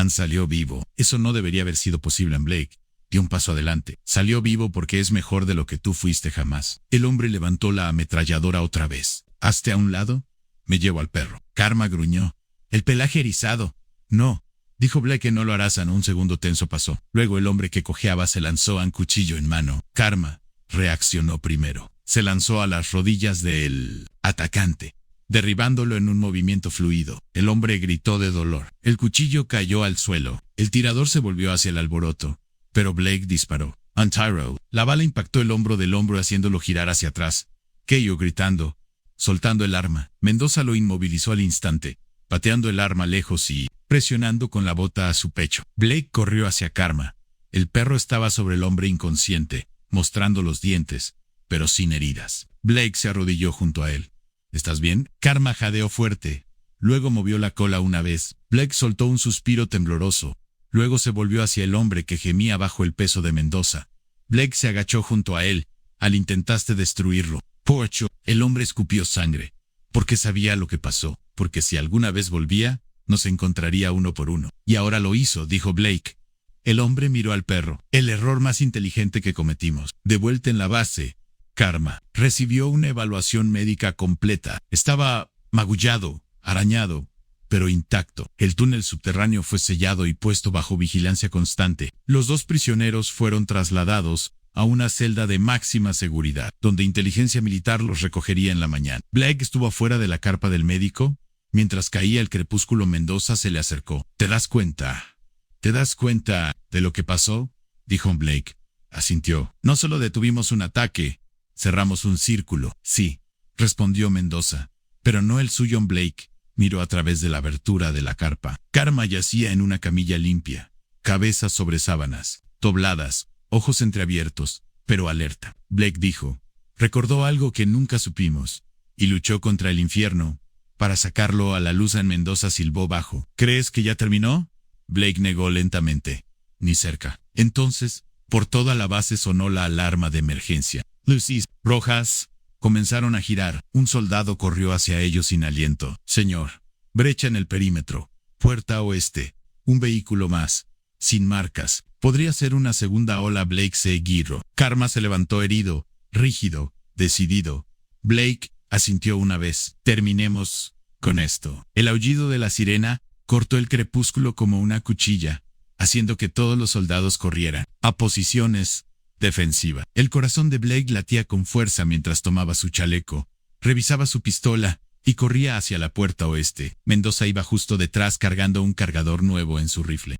Salió vivo. Eso no debería haber sido posible en Blake. Dio un paso adelante. Salió vivo porque es mejor de lo que tú fuiste jamás. El hombre levantó la ametralladora otra vez. Hazte a un lado. Me llevo al perro. Karma gruñó. El pelaje erizado. No, dijo Blake que no lo harás. Un segundo tenso pasó. Luego el hombre que cojeaba se lanzó a un cuchillo en mano. Karma reaccionó primero. Se lanzó a las rodillas del atacante, derribándolo en un movimiento fluido. El hombre gritó de dolor. El cuchillo cayó al suelo. El tirador se volvió hacia el alboroto, pero Blake disparó. Antiro. La bala impactó el hombro del hombro haciéndolo girar hacia atrás. Keio gritando, soltando el arma. Mendoza lo inmovilizó al instante, pateando el arma lejos y presionando con la bota a su pecho. Blake corrió hacia Karma. El perro estaba sobre el hombre inconsciente, mostrando los dientes, pero sin heridas. Blake se arrodilló junto a él. ¿Estás bien? Karma jadeó fuerte. Luego movió la cola una vez. Blake soltó un suspiro tembloroso. Luego se volvió hacia el hombre que gemía bajo el peso de Mendoza. Blake se agachó junto a él. Intentaste destruirlo. Pocho. El hombre escupió sangre. Porque sabía lo que pasó. Porque si alguna vez volvía, nos encontraría uno por uno. Y ahora lo hizo, dijo Blake. El hombre miró al perro. El error más inteligente que cometimos. De vuelta en la base, Karma recibió una evaluación médica completa. Estaba magullado, arañado, pero intacto. El túnel subterráneo fue sellado y puesto bajo vigilancia constante. Los dos prisioneros fueron trasladados a una celda de máxima seguridad, donde inteligencia militar los recogería en la mañana. Blake estuvo afuera de la carpa del médico. Mientras caía el crepúsculo, Mendoza se le acercó. ¿Te das cuenta? ¿Te das cuenta de lo que pasó? Dijo Blake. Asintió. No solo detuvimos un ataque, cerramos un círculo. Sí, respondió Mendoza. Pero no el suyo. Blake miró a través de la abertura de la carpa. Karma yacía en una camilla limpia, cabeza sobre sábanas, dobladas, ojos entreabiertos, pero alerta. Blake dijo. Recordó algo que nunca supimos, y luchó contra el infierno para sacarlo a la luz. En Mendoza silbó bajo. ¿Crees que ya terminó? Blake negó lentamente. Ni cerca. Entonces, por toda la base sonó la alarma de emergencia. Luces rojas comenzaron a girar. Un soldado corrió hacia ellos sin aliento. Señor. Brecha en el perímetro. Puerta oeste. Un vehículo más. Sin marcas. Podría ser una segunda ola. Blake se guiró. Karma se levantó herido, rígido, decidido. Blake asintió una vez. Terminemos con esto. El aullido de la sirena cortó el crepúsculo como una cuchilla, haciendo que todos los soldados corrieran a posiciones defensivas. El corazón de Blake latía con fuerza mientras tomaba su chaleco, revisaba su pistola y corría hacia la puerta oeste. Mendoza iba justo detrás cargando un cargador nuevo en su rifle.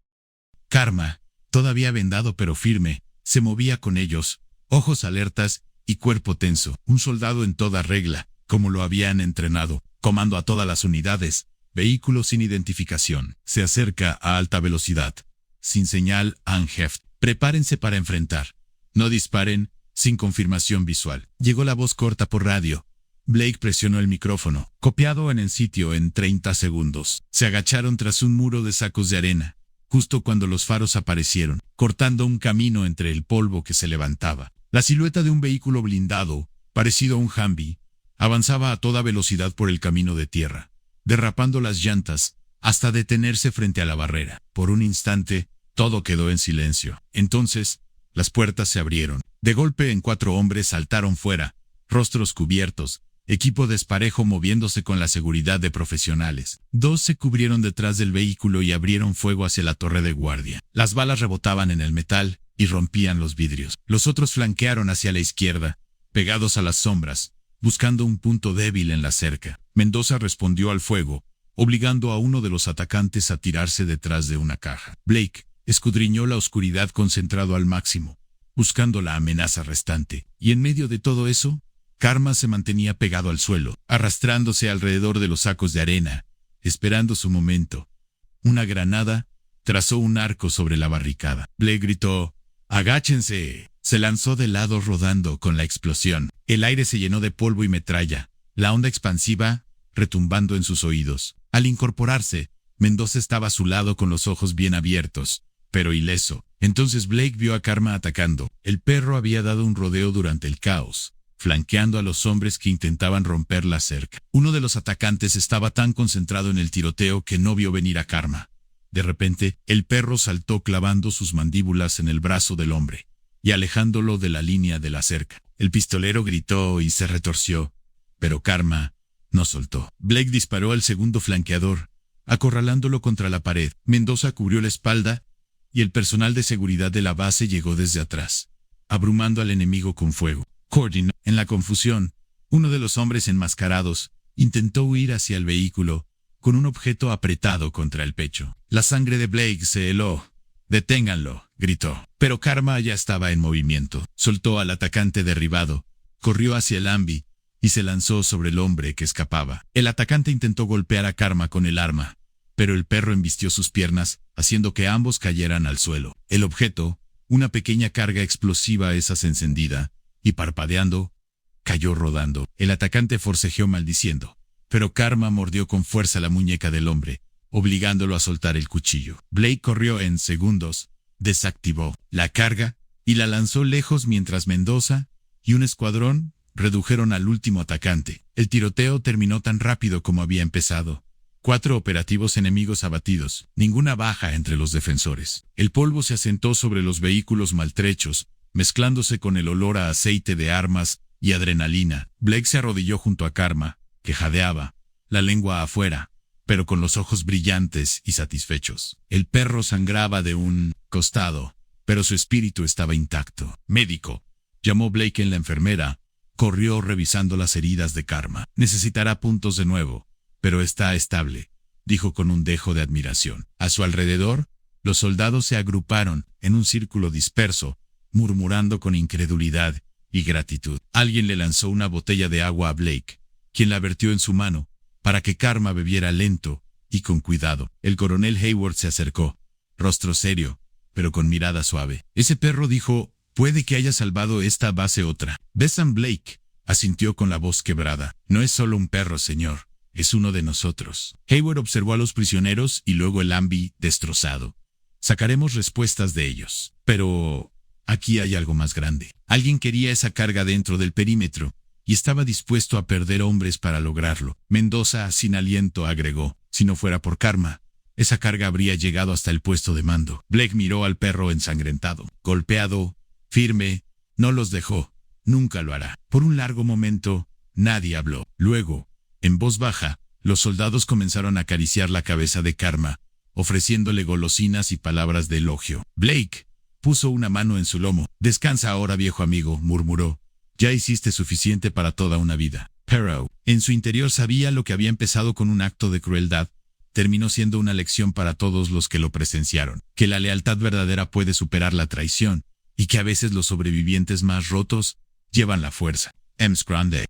Karma, todavía vendado pero firme, se movía con ellos, ojos alertas y cuerpo tenso. Un soldado en toda regla, como lo habían entrenado. Comando a todas las unidades. Vehículo sin identificación. Se acerca a alta velocidad. Sin señal, Anheft. Prepárense para enfrentar. No disparen sin confirmación visual. Llegó la voz corta por radio. Blake presionó el micrófono. Copiado en el sitio en 30 segundos. Se agacharon tras un muro de sacos de arena, justo cuando los faros aparecieron, cortando un camino entre el polvo que se levantaba. La silueta de un vehículo blindado parecido a un Humvee, avanzaba a toda velocidad por el camino de tierra, derrapando las llantas hasta detenerse frente a la barrera. Por un instante, todo quedó en silencio. Entonces, las puertas se abrieron. De golpe, 4 hombres saltaron fuera, rostros cubiertos, equipo desparejo moviéndose con la seguridad de profesionales. 2 se cubrieron detrás del vehículo y abrieron fuego hacia la torre de guardia. Las balas rebotaban en el metal y rompían los vidrios. Los otros flanquearon hacia la izquierda, pegados a las sombras, buscando un punto débil en la cerca. Mendoza respondió al fuego, obligando a uno de los atacantes a tirarse detrás de una caja. Blake escudriñó la oscuridad concentrado al máximo, buscando la amenaza restante. Y en medio de todo eso, Karma se mantenía pegado al suelo, arrastrándose alrededor de los sacos de arena, esperando su momento. Una granada trazó un arco sobre la barricada. Blake gritó: «¡Agáchense!». Se lanzó de lado rodando con la explosión. El aire se llenó de polvo y metralla, la onda expansiva retumbando en sus oídos. Al incorporarse, Mendoza estaba a su lado con los ojos bien abiertos, pero ileso. Entonces Blake vio a Karma atacando. El perro había dado un rodeo durante el caos, flanqueando a los hombres que intentaban romper la cerca. Uno de los atacantes estaba tan concentrado en el tiroteo que no vio venir a Karma. De repente, el perro saltó clavando sus mandíbulas en el brazo del hombre y alejándolo de la línea de la cerca. El pistolero gritó y se retorció, pero Karma no soltó. Blake disparó al segundo flanqueador, acorralándolo contra la pared. Mendoza cubrió la espalda y el personal de seguridad de la base llegó desde atrás, abrumando al enemigo con fuego. Coordinó. En la confusión, uno de los hombres enmascarados intentó huir hacia el vehículo con un objeto apretado contra el pecho. La sangre de Blake se heló. «¡Deténganlo!», gritó. Pero Karma ya estaba en movimiento. Soltó al atacante derribado, corrió hacia el Humvee y se lanzó sobre el hombre que escapaba. El atacante intentó golpear a Karma con el arma, pero el perro embistió sus piernas, haciendo que ambos cayeran al suelo. El objeto, una pequeña carga explosiva esas encendida, y parpadeando, cayó rodando. El atacante forcejeó maldiciendo, pero Karma mordió con fuerza la muñeca del hombre, obligándolo a soltar el cuchillo. Blake corrió en segundos, desactivó la carga y la lanzó lejos mientras Mendoza y un escuadrón redujeron al último atacante. El tiroteo terminó tan rápido como había empezado. 4 operativos enemigos abatidos, ninguna baja entre los defensores. El polvo se asentó sobre los vehículos maltrechos, mezclándose con el olor a aceite de armas y adrenalina. Blake se arrodilló junto a Karma, que jadeaba, la lengua afuera, pero con los ojos brillantes y satisfechos. El perro sangraba de un costado, pero su espíritu estaba intacto. «Médico», llamó Blake en la enfermera, corrió revisando las heridas de Karma. «Necesitará puntos de nuevo, pero está estable», dijo con un dejo de admiración. A su alrededor, los soldados se agruparon en un círculo disperso, murmurando con incredulidad y gratitud. Alguien le lanzó una botella de agua a Blake, quien la vertió en su mano, para que Karma bebiera lento y con cuidado. El coronel Hayward se acercó, rostro serio, pero con mirada suave. «Ese perro», dijo, «puede que haya salvado esta base otra». «Besan Blake», asintió con la voz quebrada. «No es solo un perro, señor, es uno de nosotros». Hayward observó a los prisioneros y luego el Humvee destrozado. «Sacaremos respuestas de ellos. Pero aquí hay algo más grande. Alguien quería esa carga dentro del perímetro y estaba dispuesto a perder hombres para lograrlo». Mendoza, sin aliento, agregó: «Si no fuera por Karma, esa carga habría llegado hasta el puesto de mando». Blake miró al perro ensangrentado, golpeado, firme. No los dejó. Nunca lo hará. Por un largo momento, nadie habló. Luego, en voz baja, los soldados comenzaron a acariciar la cabeza de Karma, ofreciéndole golosinas y palabras de elogio. Blake puso una mano en su lomo. «Descansa ahora, viejo amigo», murmuró. «Ya hiciste suficiente para toda una vida». Pero, en su interior sabía lo que había empezado con un acto de crueldad, terminó siendo una lección para todos los que lo presenciaron, que la lealtad verdadera puede superar la traición, y que a veces los sobrevivientes más rotos llevan la fuerza. Ems Grande.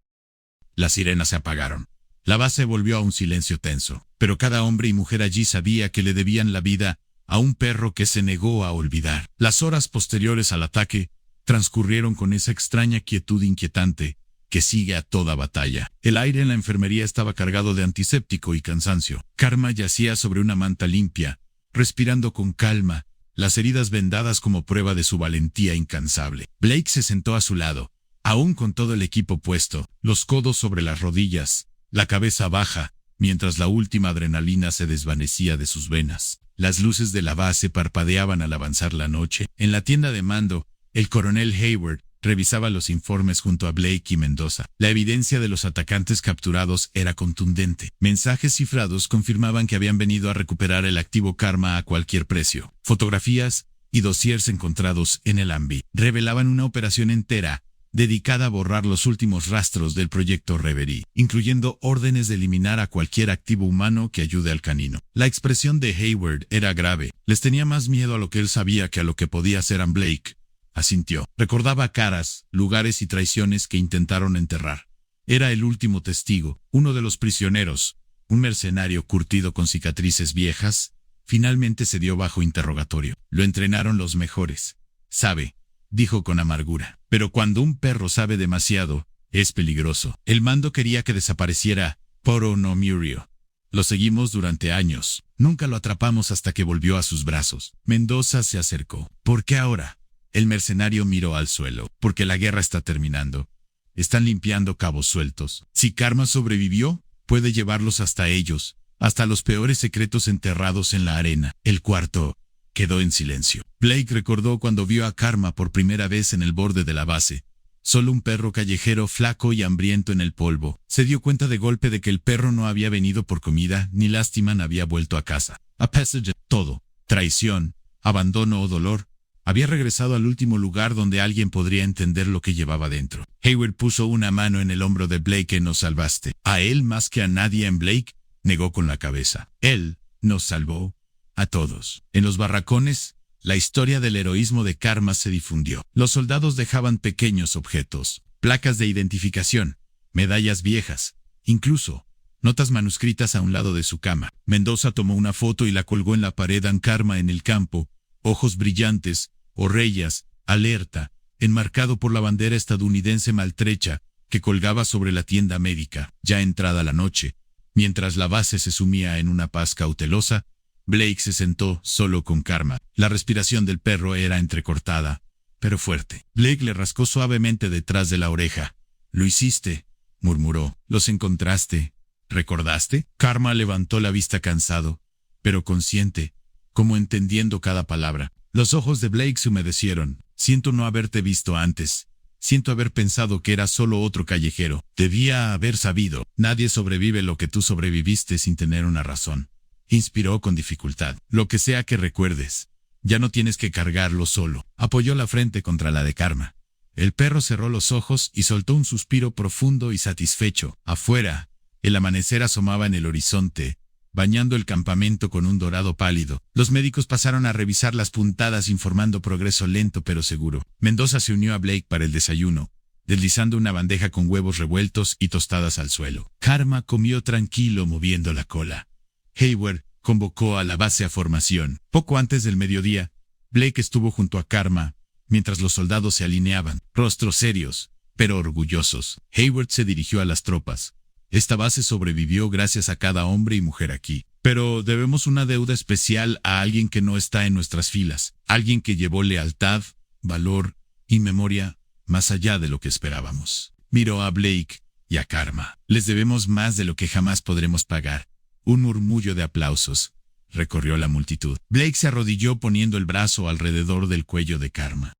Las sirenas se apagaron. La base volvió a un silencio tenso, pero cada hombre y mujer allí sabía que le debían la vida a un perro que se negó a olvidar. Las horas posteriores al ataque transcurrieron con esa extraña quietud inquietante que sigue a toda batalla. El aire en la enfermería estaba cargado de antiséptico y cansancio. Karma yacía sobre una manta limpia, respirando con calma, las heridas vendadas como prueba de su valentía incansable. Blake se sentó a su lado, Aún con todo el equipo puesto, los codos sobre las rodillas, la cabeza baja, mientras la última adrenalina se desvanecía de sus venas. Las luces de la base parpadeaban al avanzar la noche. En la tienda de mando, el coronel Hayward revisaba los informes junto a Blake y Mendoza. La evidencia de los atacantes capturados era contundente. Mensajes cifrados confirmaban que habían venido a recuperar el activo Karma a cualquier precio. Fotografías y dossiers encontrados en el AMBI revelaban una operación entera dedicada a borrar los últimos rastros del proyecto Reverie, incluyendo órdenes de eliminar a cualquier activo humano que ayude al canino. La expresión de Hayward era grave. Les tenía más miedo a lo que él sabía que a lo que podía hacer Blake. Asintió. Recordaba caras, lugares y traiciones que intentaron enterrar. Era el último testigo, uno de los prisioneros, un mercenario curtido con cicatrices viejas. Finalmente se dio bajo interrogatorio. Lo entrenaron los mejores. Sabe, dijo con amargura. Pero cuando un perro sabe demasiado, es peligroso. El mando quería que desapareciera Poro no Murio. Lo seguimos durante años. Nunca lo atrapamos hasta que volvió a sus brazos. Mendoza se acercó. ¿Por qué ahora? El mercenario miró al suelo. Porque la guerra está terminando. Están limpiando cabos sueltos. Si Karma sobrevivió, puede llevarlos hasta ellos, hasta los peores secretos enterrados en la arena. El cuarto quedó en silencio. Blake recordó cuando vio a Karma por primera vez en el borde de la base. Solo un perro callejero flaco y hambriento en el polvo. Se dio cuenta de golpe de que el perro no había venido por comida, ni lástima había vuelto a casa. A Passage, todo, traición, abandono o dolor, había regresado al último lugar donde alguien podría entender lo que llevaba dentro. Hayward puso una mano en el hombro de Blake. Nos salvaste. A él más que a nadie en Blake, negó con la cabeza. Él nos salvó a todos. En los barracones, la historia del heroísmo de Karma se difundió. Los soldados dejaban pequeños objetos, placas de identificación, medallas viejas, incluso notas manuscritas a un lado de su cama. Mendoza tomó una foto y la colgó en la pared. Karma en el campo, ojos brillantes, orellas, alerta, enmarcado por la bandera estadounidense maltrecha que colgaba sobre la tienda médica. Ya entrada la noche, mientras la base se sumía en una paz cautelosa, Blake se sentó solo con Karma. La respiración del perro era entrecortada, pero fuerte. Blake le rascó suavemente detrás de la oreja. «Lo hiciste», murmuró. «Los encontraste. ¿Recordaste?» Karma levantó la vista cansado, pero consciente, como entendiendo cada palabra. Los ojos de Blake se humedecieron. «Siento no haberte visto antes. Siento haber pensado que era solo otro callejero. Debía haber sabido. Nadie sobrevive lo que tú sobreviviste sin tener una razón». Inspiró con dificultad. «Lo que sea que recuerdes, ya no tienes que cargarlo solo». Apoyó la frente contra la de Karma. El perro cerró los ojos y soltó un suspiro profundo y satisfecho. Afuera, el amanecer asomaba en el horizonte, bañando el campamento con un dorado pálido. Los médicos pasaron a revisar las puntadas informando progreso lento pero seguro. Mendoza se unió a Blake para el desayuno, deslizando una bandeja con huevos revueltos y tostadas al suelo. Karma comió tranquilo moviendo la cola. Hayward convocó a la base a formación. Poco antes del mediodía, Blake estuvo junto a Karma, mientras los soldados se alineaban, rostros serios, pero orgullosos. Hayward se dirigió a las tropas. «Esta base sobrevivió gracias a cada hombre y mujer aquí. Pero debemos una deuda especial a alguien que no está en nuestras filas. Alguien que llevó lealtad, valor y memoria más allá de lo que esperábamos». Miró a Blake y a Karma. «Les debemos más de lo que jamás podremos pagar». Un murmullo de aplausos recorrió la multitud. Blake se arrodilló poniendo el brazo alrededor del cuello de Karma.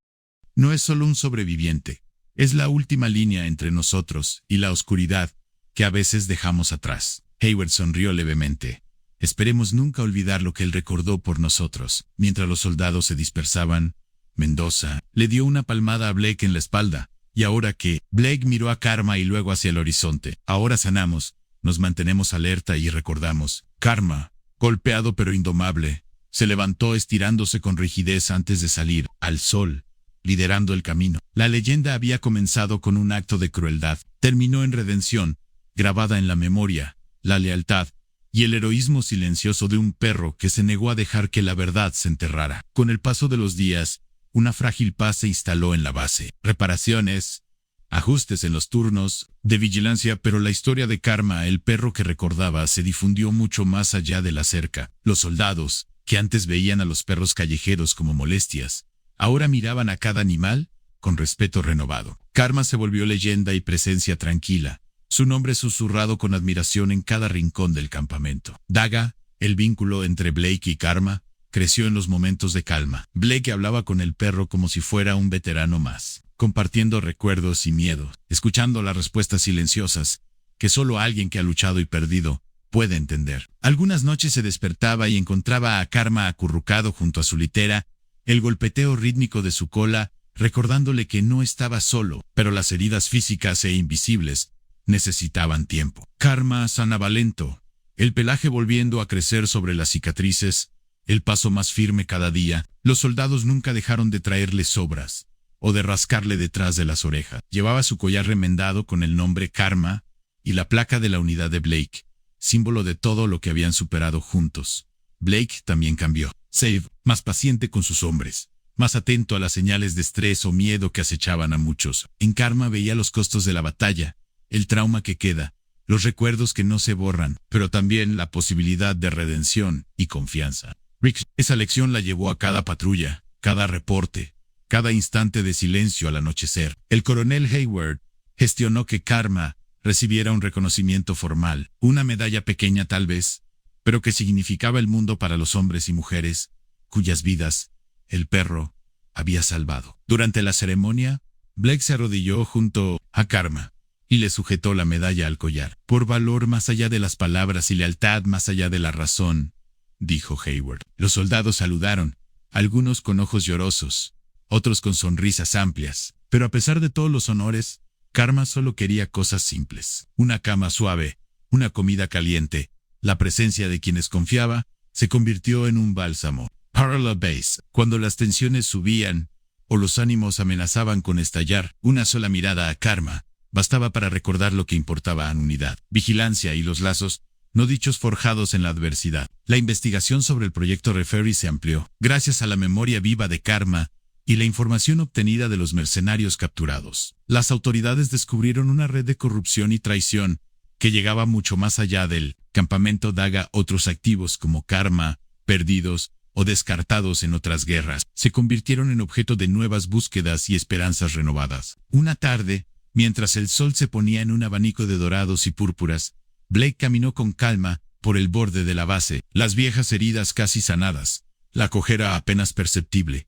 «No es solo un sobreviviente. Es la última línea entre nosotros y la oscuridad que a veces dejamos atrás». Hayward sonrió levemente. «Esperemos nunca olvidar lo que él recordó por nosotros». Mientras los soldados se dispersaban, Mendoza le dio una palmada a Blake en la espalda. «Y ahora qué?» Blake miró a Karma y luego hacia el horizonte. «Ahora sanamos, nos mantenemos alerta y recordamos». Karma, golpeado pero indomable, se levantó estirándose con rigidez antes de salir al sol, liderando el camino. La leyenda había comenzado con un acto de crueldad, terminó en redención, grabada en la memoria, la lealtad y el heroísmo silencioso de un perro que se negó a dejar que la verdad se enterrara. Con el paso de los días, una frágil paz se instaló en la base. Reparaciones, ajustes en los turnos de vigilancia, pero la historia de Karma, el perro que recordaba, se difundió mucho más allá de la cerca. Los soldados, que antes veían a los perros callejeros como molestias, ahora miraban a cada animal con respeto renovado. Karma se volvió leyenda y presencia tranquila, su nombre susurrado con admiración en cada rincón del campamento. Daga, el vínculo entre Blake y Karma, creció en los momentos de calma. Blake hablaba con el perro como si fuera un veterano más, compartiendo recuerdos y miedo, escuchando las respuestas silenciosas que solo alguien que ha luchado y perdido puede entender. Algunas noches se despertaba y encontraba a Karma acurrucado junto a su litera, el golpeteo rítmico de su cola, recordándole que no estaba solo, pero las heridas físicas e invisibles necesitaban tiempo. Karma sanaba lento, el pelaje volviendo a crecer sobre las cicatrices, el paso más firme cada día. Los soldados nunca dejaron de traerle sobras o de rascarle detrás de las orejas. Llevaba su collar remendado con el nombre Karma y la placa de la unidad de Blake, símbolo de todo lo que habían superado juntos. Blake también cambió. Save, más paciente con sus hombres, más atento a las señales de estrés o miedo que acechaban a muchos. En Karma veía los costos de la batalla, el trauma que queda, los recuerdos que no se borran, pero también la posibilidad de redención y confianza. Rick, esa lección la llevó a cada patrulla, cada reporte, cada instante de silencio al anochecer. El coronel Hayward gestionó que Karma recibiera un reconocimiento formal, una medalla pequeña tal vez, pero que significaba el mundo para los hombres y mujeres, cuyas vidas el perro había salvado. Durante la ceremonia, Blake se arrodilló junto a Karma y le sujetó la medalla al collar. Por valor más allá de las palabras y lealtad más allá de la razón, dijo Hayward. Los soldados saludaron, algunos con ojos llorosos, otros con sonrisas amplias, pero a pesar de todos los honores, Karma solo quería cosas simples. Una cama suave, una comida caliente, la presencia de quienes confiaba, se convirtió en un bálsamo. Parallel Base. Cuando las tensiones subían o los ánimos amenazaban con estallar, una sola mirada a Karma bastaba para recordar lo que importaba en unidad. Vigilancia y los lazos no dichos forjados en la adversidad. La investigación sobre el proyecto Referee se amplió, gracias a la memoria viva de Karma y la información obtenida de los mercenarios capturados. Las autoridades descubrieron una red de corrupción y traición que llegaba mucho más allá del campamento Daga. Otros activos como Karma, perdidos o descartados en otras guerras, se convirtieron en objeto de nuevas búsquedas y esperanzas renovadas. Una tarde, mientras el sol se ponía en un abanico de dorados y púrpuras, Blake caminó con calma por el borde de la base, las viejas heridas casi sanadas, la cojera apenas perceptible.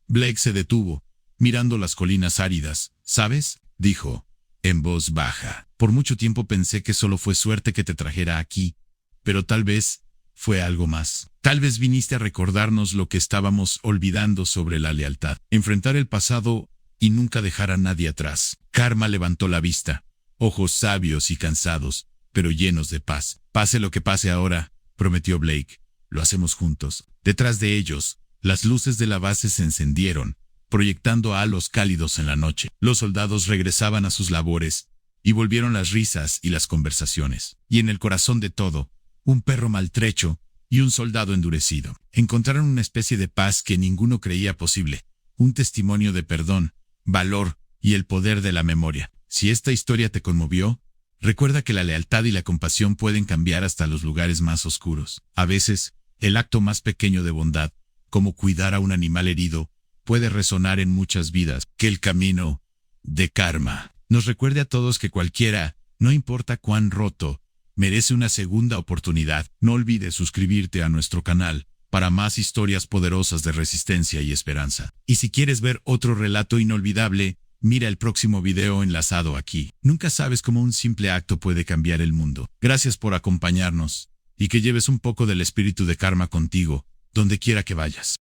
Blake se detuvo, mirando las colinas áridas. ¿Sabes?, dijo, en voz baja. Por mucho tiempo pensé que solo fue suerte que te trajera aquí, pero tal vez fue algo más. Tal vez viniste a recordarnos lo que estábamos olvidando sobre la lealtad, enfrentar el pasado y nunca dejar a nadie atrás. Karma levantó la vista, ojos sabios y cansados, pero llenos de paz. Pase lo que pase ahora, prometió Blake, lo hacemos juntos. Detrás de ellos, las luces de la base se encendieron, proyectando halos cálidos en la noche. Los soldados regresaban a sus labores, y volvieron las risas y las conversaciones. Y en el corazón de todo, un perro maltrecho y un soldado endurecido. Encontraron una especie de paz que ninguno creía posible, un testimonio de perdón, valor y el poder de la memoria. Si esta historia te conmovió, recuerda que la lealtad y la compasión pueden cambiar hasta los lugares más oscuros. A veces, el acto más pequeño de bondad, como cuidar a un animal herido, puede resonar en muchas vidas. Que el camino de Karma nos recuerde a todos que cualquiera, no importa cuán roto, merece una segunda oportunidad. No olvides suscribirte a nuestro canal para más historias poderosas de resistencia y esperanza. Y si quieres ver otro relato inolvidable, mira el próximo video enlazado aquí. Nunca sabes cómo un simple acto puede cambiar el mundo. Gracias por acompañarnos, y que lleves un poco del espíritu de Karma contigo, donde quiera que vayas.